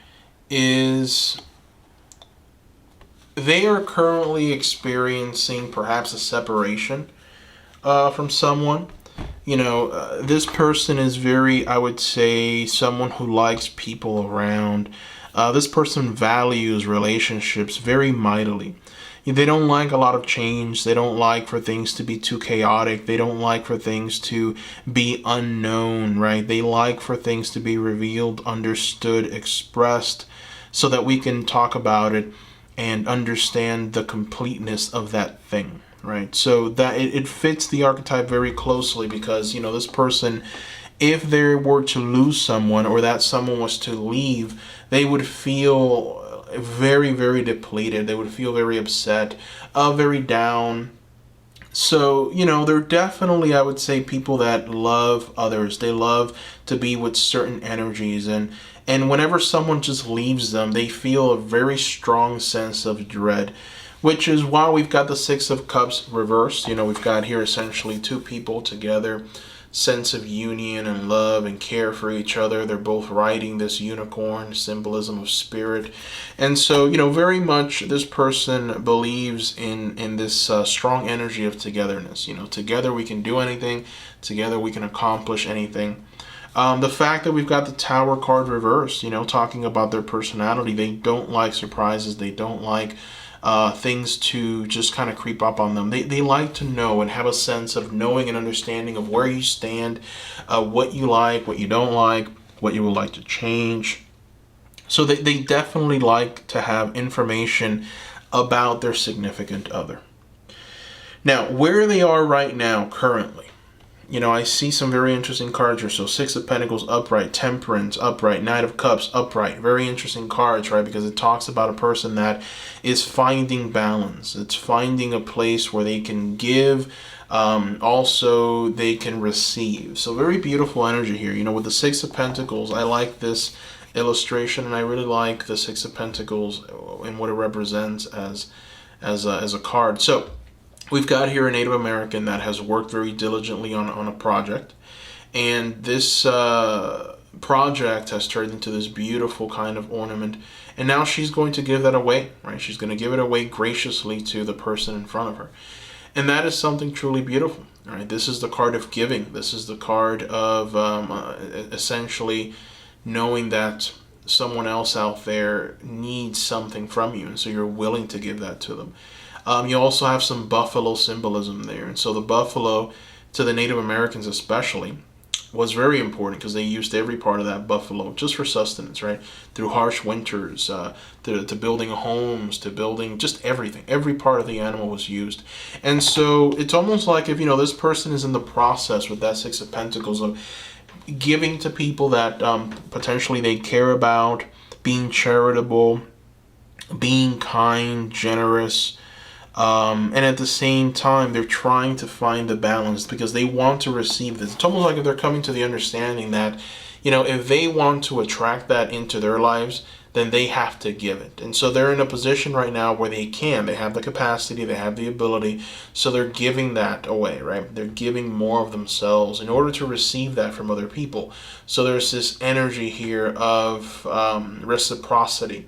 A: is they are currently experiencing perhaps a separation from someone. This person is very, I would say, someone who likes people around. This person values relationships very mightily. They don't like a lot of change. They don't like for things to be too chaotic. They don't like for things to be unknown, right? They like for things to be revealed, understood, expressed, so that we can talk about it and understand the completeness of that thing, right? So that it fits the archetype very closely because, this person, if they were to lose someone or that someone was to leave, they would feel very, very depleted. They would feel very upset, very down. So, they're definitely, I would say, people that love others. They love to be with certain energies. And whenever someone just leaves them, they feel a very strong sense of dread, which is why we've got the Six of Cups reversed. We've got here essentially two people together, sense of union and love and care for each other. They're both riding this unicorn, symbolism of spirit. And so, very much this person believes in this strong energy of togetherness. Together we can do anything. Together we can accomplish anything. The fact that we've got the Tower card reversed, talking about their personality. They don't like surprises. They don't like things to just kind of creep up on them. They like to know and have a sense of knowing and understanding of where you stand, what you like, what you don't like, what you would like to change. So they definitely like to have information about their significant other. Now, where they are right now currently, I see some very interesting cards here. So Six of Pentacles upright, Temperance upright, Knight of Cups upright. Very interesting cards, right? Because it talks about a person that is finding balance. It's finding a place where they can give Also, they can receive. So very beautiful energy here. With the Six of Pentacles, I like this illustration, and I really like the Six of Pentacles and what it represents as a card. So we've got here a Native American that has worked very diligently on a project, and this project has turned into this beautiful kind of ornament, and now she's going to give that away, right? She's going to give it away graciously to the person in front of her. And that is something truly beautiful, right? This is the card of giving. This is the card of essentially knowing that someone else out there needs something from you, and so you're willing to give that to them. You also have some buffalo symbolism there, and so the buffalo, to the Native Americans especially, was very important because they used every part of that buffalo just for sustenance, right? Through harsh winters, to building homes, to building just everything. Every part of the animal was used. And so it's almost like if, this person is in the process with that Six of Pentacles of giving to people that potentially they care about, being charitable, being kind, generous, and at the same time, they're trying to find the balance because they want to receive this. It's almost like if they're coming to the understanding that, if they want to attract that into their lives, then they have to give it. And so they're in a position right now where they have the capacity, they have the ability, so they're giving that away, right? They're giving more of themselves in order to receive that from other people. So there's this energy here of reciprocity.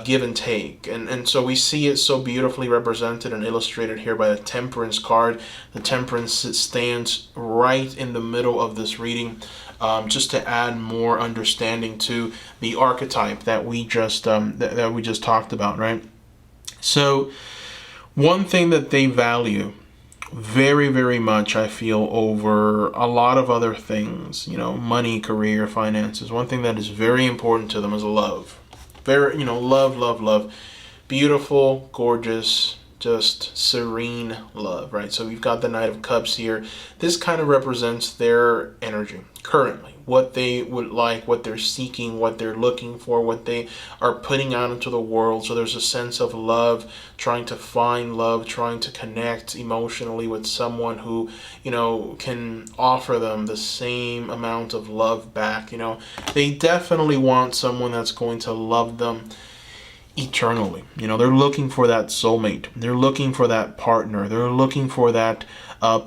A: Give and take, and so we see it so beautifully represented and illustrated here by the Temperance card. The Temperance stands right in the middle of this reading, just to add more understanding to the archetype that we just talked about, right? So one thing that they value very, very much, I feel, over a lot of other things, money, career, finances, one thing that is very important to them is love. Very, love, beautiful, gorgeous, just serene love, right? So we've got the Knight of Cups here. This kind of represents their energy currently, what they would like, what they're seeking, what they're looking for, what they are putting out into the world. So there's a sense of love, trying to find love, trying to connect emotionally with someone who, can offer them the same amount of love back. They definitely want someone that's going to love them eternally. They're looking for that soulmate. They're looking for that partner. They're looking for that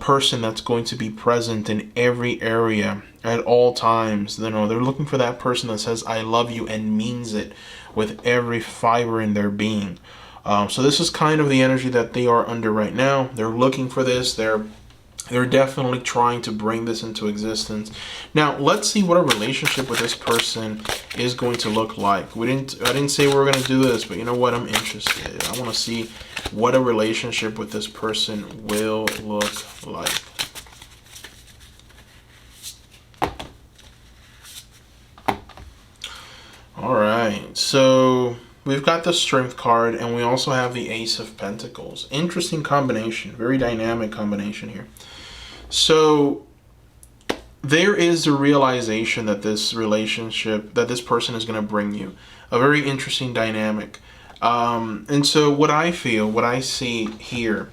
A: person that's going to be present in every area at all times. They're looking for that person that says, I love you, and means it with every fiber in their being. So this is kind of the energy that they are under right now. They're looking for this. They're definitely trying to bring this into existence. Now, let's see what a relationship with this person is going to look like. I didn't say we were going to do this, but you know what? I'm interested. I want to see what a relationship with this person will look like. All right. So we've got the Strength card, and we also have the Ace of Pentacles. Interesting combination. Very dynamic combination here. So there is the realization that this relationship, that this person is going to bring you a very interesting dynamic. And so what I see here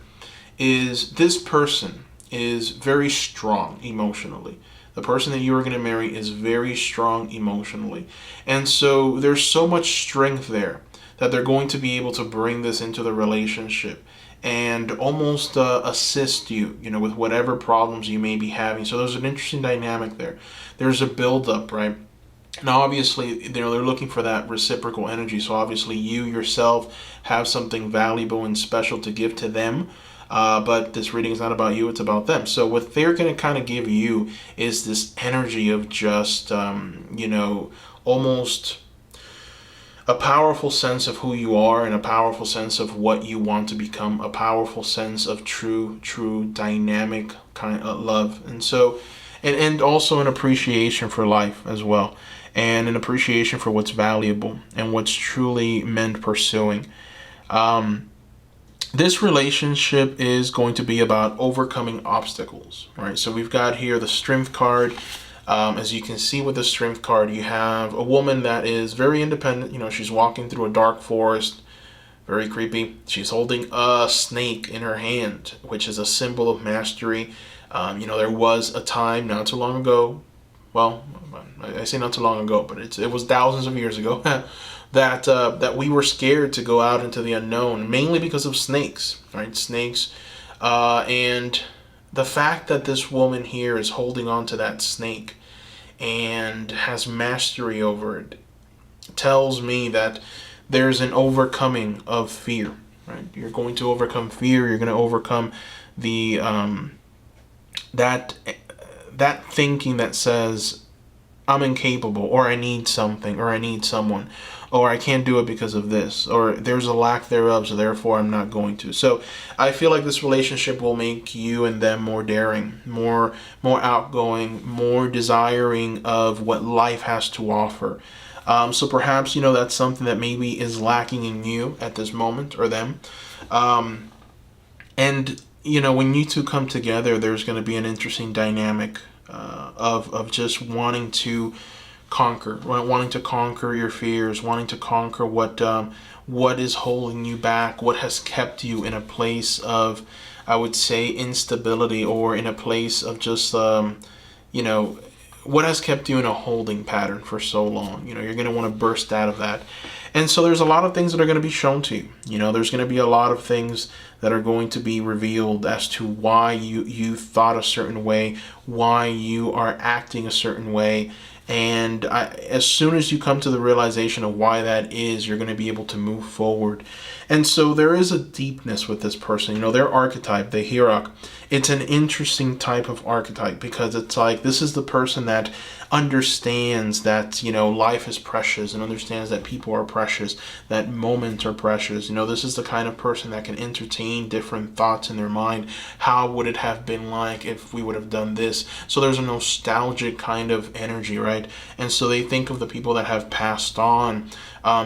A: is this person is very strong emotionally. The person that you are going to marry is very strong emotionally. And so there's so much strength there that they're going to be able to bring this into the relationship and almost assist you, with whatever problems you may be having. So there's an interesting dynamic there. There's a build-up, right? Now, obviously, they're looking for that reciprocal energy. So obviously, you yourself have something valuable and special to give to them. But this reading is not about you, it's about them. So what they're going to kind of give you is this energy of just, almost a powerful sense of who you are, and a powerful sense of what you want to become, a powerful sense of true dynamic kind of love. And so, and also an appreciation for life as well, and an appreciation for what's valuable and what's truly meant pursuing. This relationship is going to be about overcoming obstacles, right? So we've got here the Strength card. As you can see with the Strength card, you have a woman that is very independent. She's walking through a dark forest, Very creepy. She's holding a snake in her hand, which is a symbol of mastery. There was a time not too long ago. Well, I say not too long ago, but it was thousands of years ago that we were scared to go out into the unknown, mainly because of snakes, right? Snakes, and the fact that this woman here is holding on to that snake and has mastery over it tells me that there's an overcoming of fear, right? You're going to overcome fear. You're going to overcome the that thinking that says I'm incapable, or I need something, or I need someone, or I can't do it because of this, or there's a lack thereof, so therefore I'm not going to. So I feel like this relationship will make you and them more daring, more outgoing, more desiring of what life has to offer. So perhaps, that's something that maybe is lacking in you at this moment, or them. And when you two come together, there's going to be an interesting dynamic of just wanting to conquer your fears, wanting to conquer what is holding you back, what has kept you in a place of, I would say, instability, or in a place of just what has kept you in a holding pattern for so long. You're going to want to burst out of that. And so there's a lot of things that are going to be shown to you. There's going to be a lot of things that are going to be revealed as to why you thought a certain way, why you are acting a certain way. And as soon as you come to the realization of why that is, you're going to be able to move forward. And so there is a deepness with this person. Their archetype, the hierarch, it's an interesting type of archetype, because it's like, this is the person that understands that, life is precious, and understands that people are precious, that moments are precious. This is the kind of person that can entertain different thoughts in their mind. How would it have been like if we would have done this? So there's a nostalgic kind of energy, right? And so they think of the people that have passed on.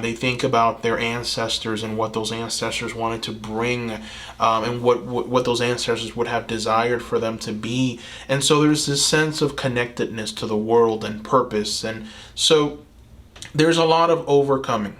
A: They think about their ancestors and what those ancestors wanted to bring, and what those ancestors would have desired for them to be. And so there's this sense of connectedness to the world and purpose. And so there's a lot of overcoming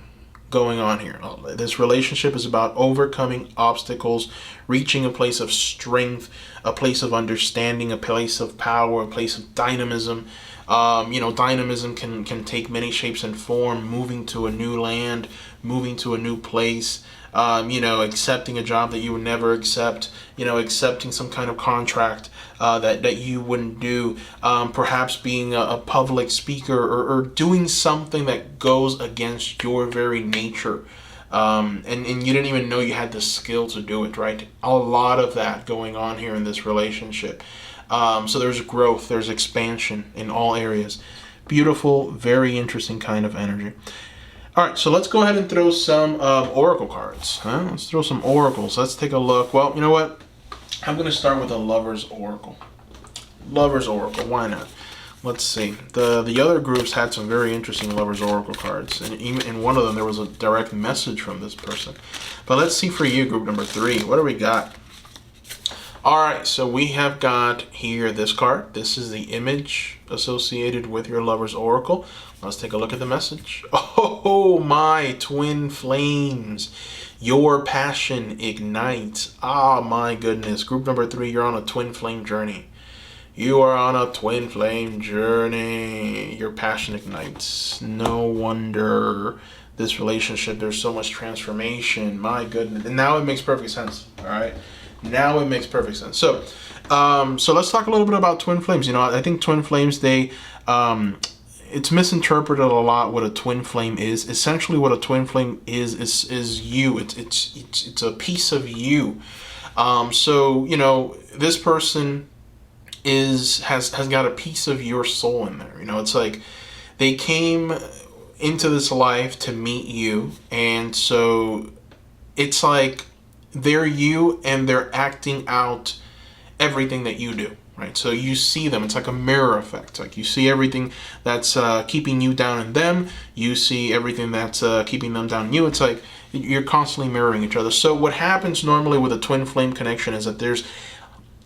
A: going on here. This relationship is about overcoming obstacles, reaching a place of strength, a place of understanding, a place of power, a place of dynamism. Dynamism can take many shapes and form, moving to a new land, moving to a new place, accepting a job that you would never accept, accepting some kind of contract that you wouldn't do, perhaps being a public speaker, or doing something that goes against your very nature. And you didn't even know you had the skill to do it, right? A lot of that going on here in this relationship. So there's growth, there's expansion in all areas. Beautiful, very interesting kind of energy. All right, so let's go ahead and throw some oracle cards. Let's throw some oracles. Let's take a look. Well, you know what? I'm going to start with a Lover's Oracle. Lover's Oracle, why not? Let's see. The other groups had some very interesting Lover's Oracle cards. And even in one of them, there was a direct message from this person. But let's see for you, group number 3. What do we got? All right, so we have got here this card. This is the image associated with your Lover's Oracle. Let's take a look at the message. Oh, my twin flames. Your passion ignites. Ah, my goodness. Group number 3, you're on a twin flame journey. You are on a twin flame journey. Your passion ignites. No wonder this relationship, there's so much transformation. My goodness. And now it makes perfect sense. All right. Now it makes perfect sense. So let's talk a little bit about twin flames. I think twin flames, it's misinterpreted a lot what a twin flame is. Essentially, what a twin flame is you. It's a piece of you. So this person has got a piece of your soul in there. It's like they came into this life to meet you, and so it's like they're you, and they're acting out everything that you do, right? So you see them. It's like a mirror effect. Like you see everything that's keeping you down in them. You see everything that's keeping them down in you. It's like you're constantly mirroring each other. So what happens normally with a twin flame connection is that there's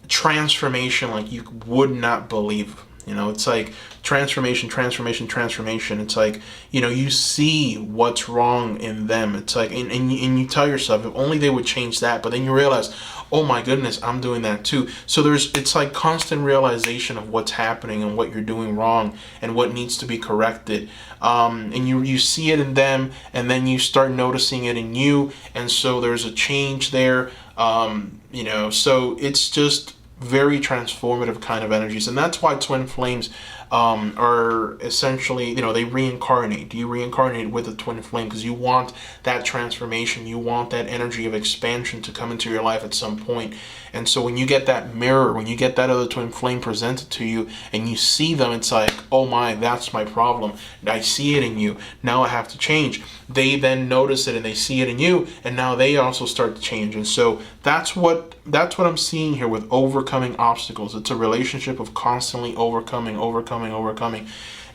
A: transformation like you would not believe. You know, it's like transformation, transformation, transformation. It's like, you know, you see what's wrong in them. It's like, and you tell yourself, if only they would change that. But then you realize, oh my goodness, I'm doing that too. So it's like constant realization of what's happening and what you're doing wrong and what needs to be corrected. And you see it in them, and then you start noticing it in you. And so there's a change there. You know, so it's just very transformative kind of energies, and that's why twin flames are essentially, you know, they reincarnate. You reincarnate with a twin flame because you want that transformation, you want that energy of expansion to come into your life at some point. And so when you get that mirror, when you get that other twin flame presented to you and you see them, it's like, oh my, that's my problem. I see it in you. Now I have to change. They then notice it and they see it in you, and now they also start to change. And so that's what I'm seeing here with overcoming obstacles. It's a relationship of constantly overcoming,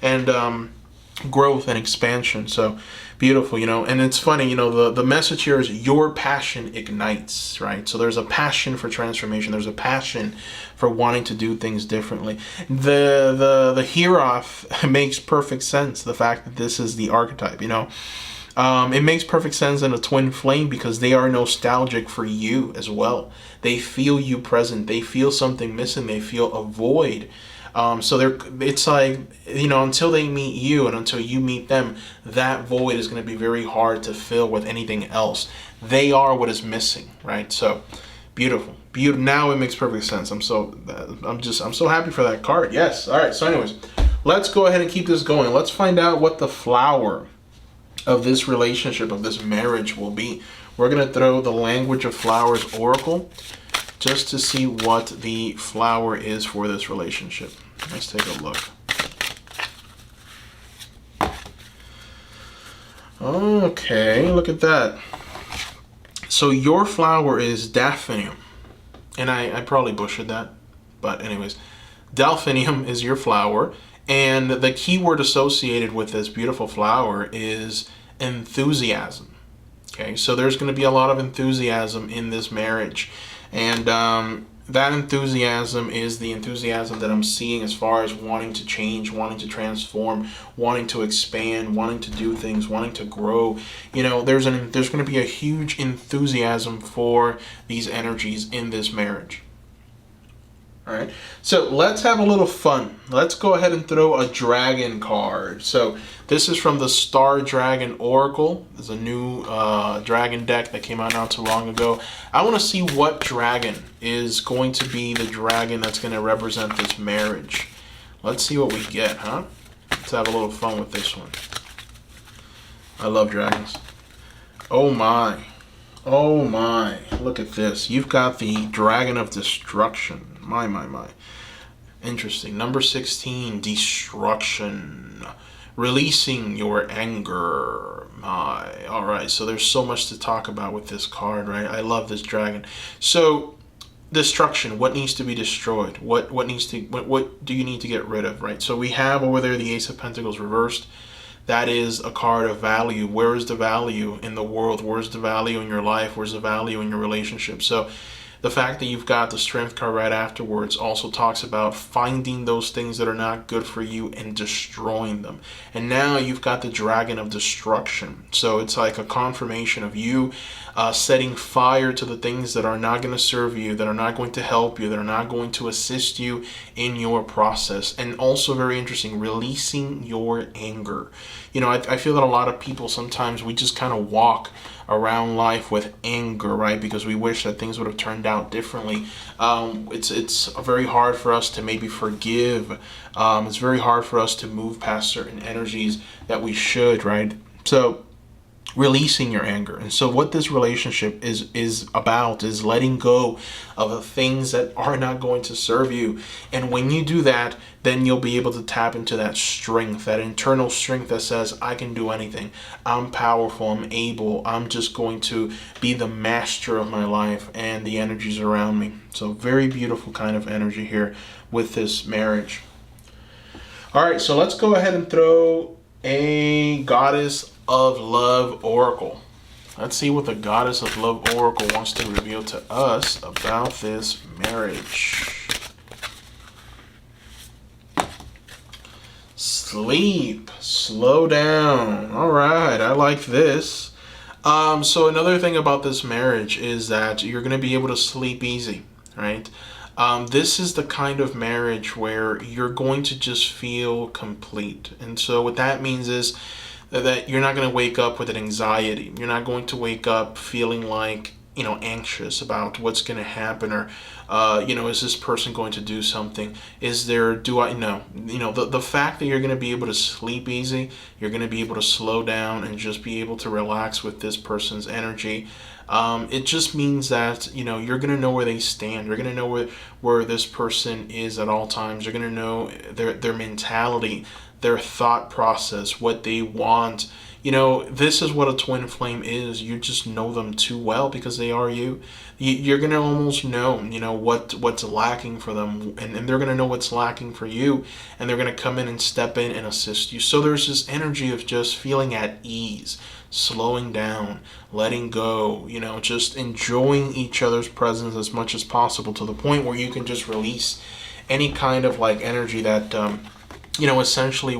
A: and growth and expansion. So beautiful, you know. And it's funny, you know, the message here is your passion ignites, right? So there's a passion for transformation. There's a passion for wanting to do things differently. The Hieroth makes perfect sense. The fact that this is the archetype, you know. It makes perfect sense in a twin flame because they are nostalgic for you as well. They feel you present. They feel something missing. They feel a void. So it's like, you know, until they meet you and until you meet them, that void is going to be very hard to fill with anything else. They are what is missing, right? So beautiful. Now it makes perfect sense. I'm so happy for that card. Yes. All right. So anyways, let's go ahead and keep this going. Let's find out what the flower of this relationship, of this marriage will be. We're going to throw the Language of Flowers Oracle just to see what the flower is for this relationship. Let's take a look. Okay, look at that. So your flower is Delphinium. And I probably butchered that. But anyways, Delphinium is your flower. And the keyword associated with this beautiful flower is enthusiasm. Okay, so there's going to be a lot of enthusiasm in this marriage. And that enthusiasm is the enthusiasm that I'm seeing as far as wanting to change, wanting to transform, wanting to expand, wanting to do things, wanting to grow. You know, there's going to be a huge enthusiasm for these energies in this marriage. All right, so let's have a little fun. Let's go ahead and throw a dragon card. So this is from the Star Dragon Oracle. There's a new dragon deck that came out not too long ago. I want to see what dragon is going to be the dragon that's going to represent this marriage. Let's see what we get, huh? Let's have a little fun with this one. I love dragons. Oh my. Oh my. Look at this. You've got the Dragon of Destruction. My. Interesting. Number 16, destruction. Releasing your anger. My. All right. So there's so much to talk about with this card, right? I love this dragon. So destruction. What needs to be destroyed? What do you need to get rid of, right? So we have over there the Ace of Pentacles reversed. That is a card of value. Where is the value in the world? Where's the value in your life? Where's the value in your relationship? So the fact that you've got the Strength card right afterwards also talks about finding those things that are not good for you and destroying them. And now you've got the Dragon of Destruction. So it's like a confirmation of you setting fire to the things that are not going to serve you, that are not going to help you, that are not going to assist you in your process. And also very interesting, releasing your anger. You know, I feel that a lot of people sometimes we just kind of walk around life with anger, right? Because we wish that things would have turned out differently. It's very hard for us to maybe forgive. It's very hard for us to move past certain energies that we should, right? So releasing your anger. And so what this relationship is about is letting go of the things that are not going to serve you. And when you do that, then you'll be able to tap into that strength, that internal strength that says, I can do anything. I'm powerful. I'm able. I'm just going to be the master of my life and the energies around me. So very beautiful kind of energy here with this marriage. All right, so let's go ahead and throw a Goddess of Love Oracle. Let's see what the Goddess of Love Oracle wants to reveal to us about this marriage. Sleep. Slow down. All right, I like this. So another thing about this marriage is that you're going to be able to sleep easy, right? This is the kind of marriage where you're going to just feel complete. And so what that means is that you're not going to wake up with an anxiety. You're not going to wake up feeling like, anxious about what's going to happen, or is this person going to do something? Do I know? The fact that you're going to be able to sleep easy, you're going to be able to slow down and just be able to relax with this person's energy. It just means that, you're going to know where they stand. You're going to know where this person is at all times. You're going to know their mentality, their thought process, what they want. This is what a twin flame is. You just know them too well because they are you. You're going to almost know, what's lacking for them, and they're going to know what's lacking for you, and they're going to come in and step in and assist you. So there's this energy of just feeling at ease, slowing down, letting go, just enjoying each other's presence as much as possible, to the point where you can just release any kind of like energy that, essentially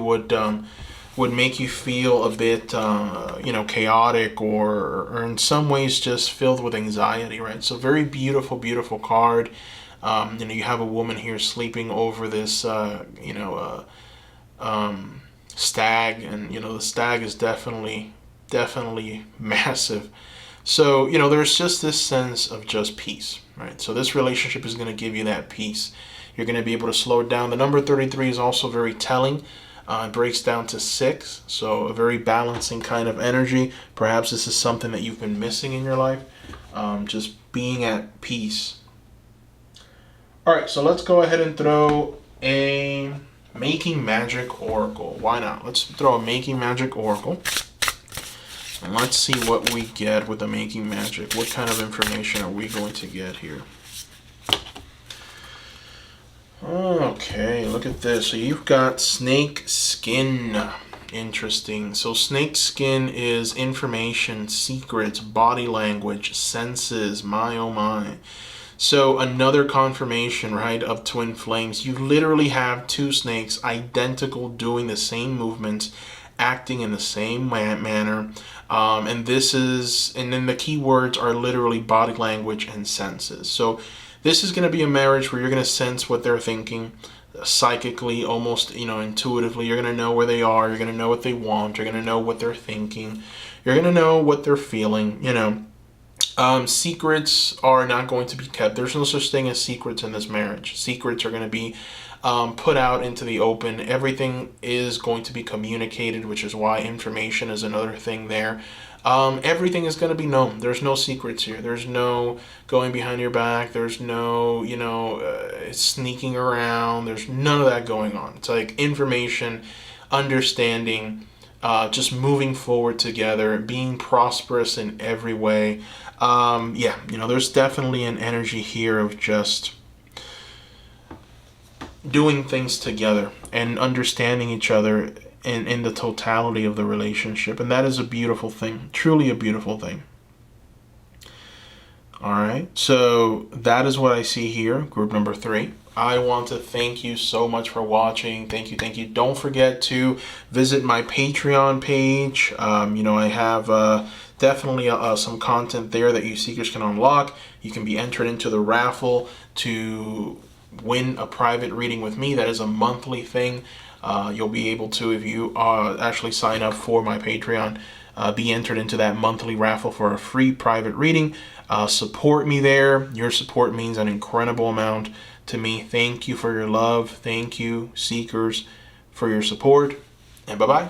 A: would make you feel a bit, chaotic, or in some ways just filled with anxiety, right? So very beautiful, beautiful card. You have a woman here sleeping over this, stag, and the stag is definitely massive. So there's just this sense of just peace, right? So this relationship is going to give you that peace. You're going to be able to slow it down. The number 33 is also very telling. It breaks down to 6, so a very balancing kind of energy. Perhaps this is something that you've been missing in your life, just being at peace. All right, so let's go ahead and throw a Making Magic Oracle. Why not? Let's throw a Making Magic Oracle, and let's see what we get with the Making Magic. What kind of information are we going to get here? Okay, look at this. So you've got snake skin. Interesting. So snake skin is information, secrets, body language, senses. My oh my. So another confirmation, right, of twin flames. You literally have two snakes identical, doing the same movements, acting in the same manner. And then the key words are literally body language and senses. So this is going to be a marriage where you're going to sense what they're thinking psychically, almost, intuitively. You're going to know where they are. You're going to know what they want. You're going to know what they're thinking. You're going to know what they're feeling, Secrets are not going to be kept. There's no such thing as secrets in this marriage. Secrets are going to be put out into the open. Everything is going to be communicated, which is why information is another thing there. Everything is going to be known. There's no secrets here. There's no going behind your back. There's no, sneaking around. There's none of that going on. It's like information, understanding, just moving forward together, being prosperous in every way. There's definitely an energy here of just doing things together and understanding each other in the totality of the relationship. And that is a beautiful thing, truly a beautiful thing. All right, so that is what I see here, group number 3. I want to thank you so much for watching. Thank you. Don't forget to visit my Patreon page. I have definitely some content there that you seekers can unlock. You can be entered into the raffle to win a private reading with me. That is a monthly thing. You'll be able to, if you actually sign up for my Patreon, be entered into that monthly raffle for a free private reading. Support me there. Your support means an incredible amount to me. Thank you for your love. Thank you, seekers, for your support. And bye-bye.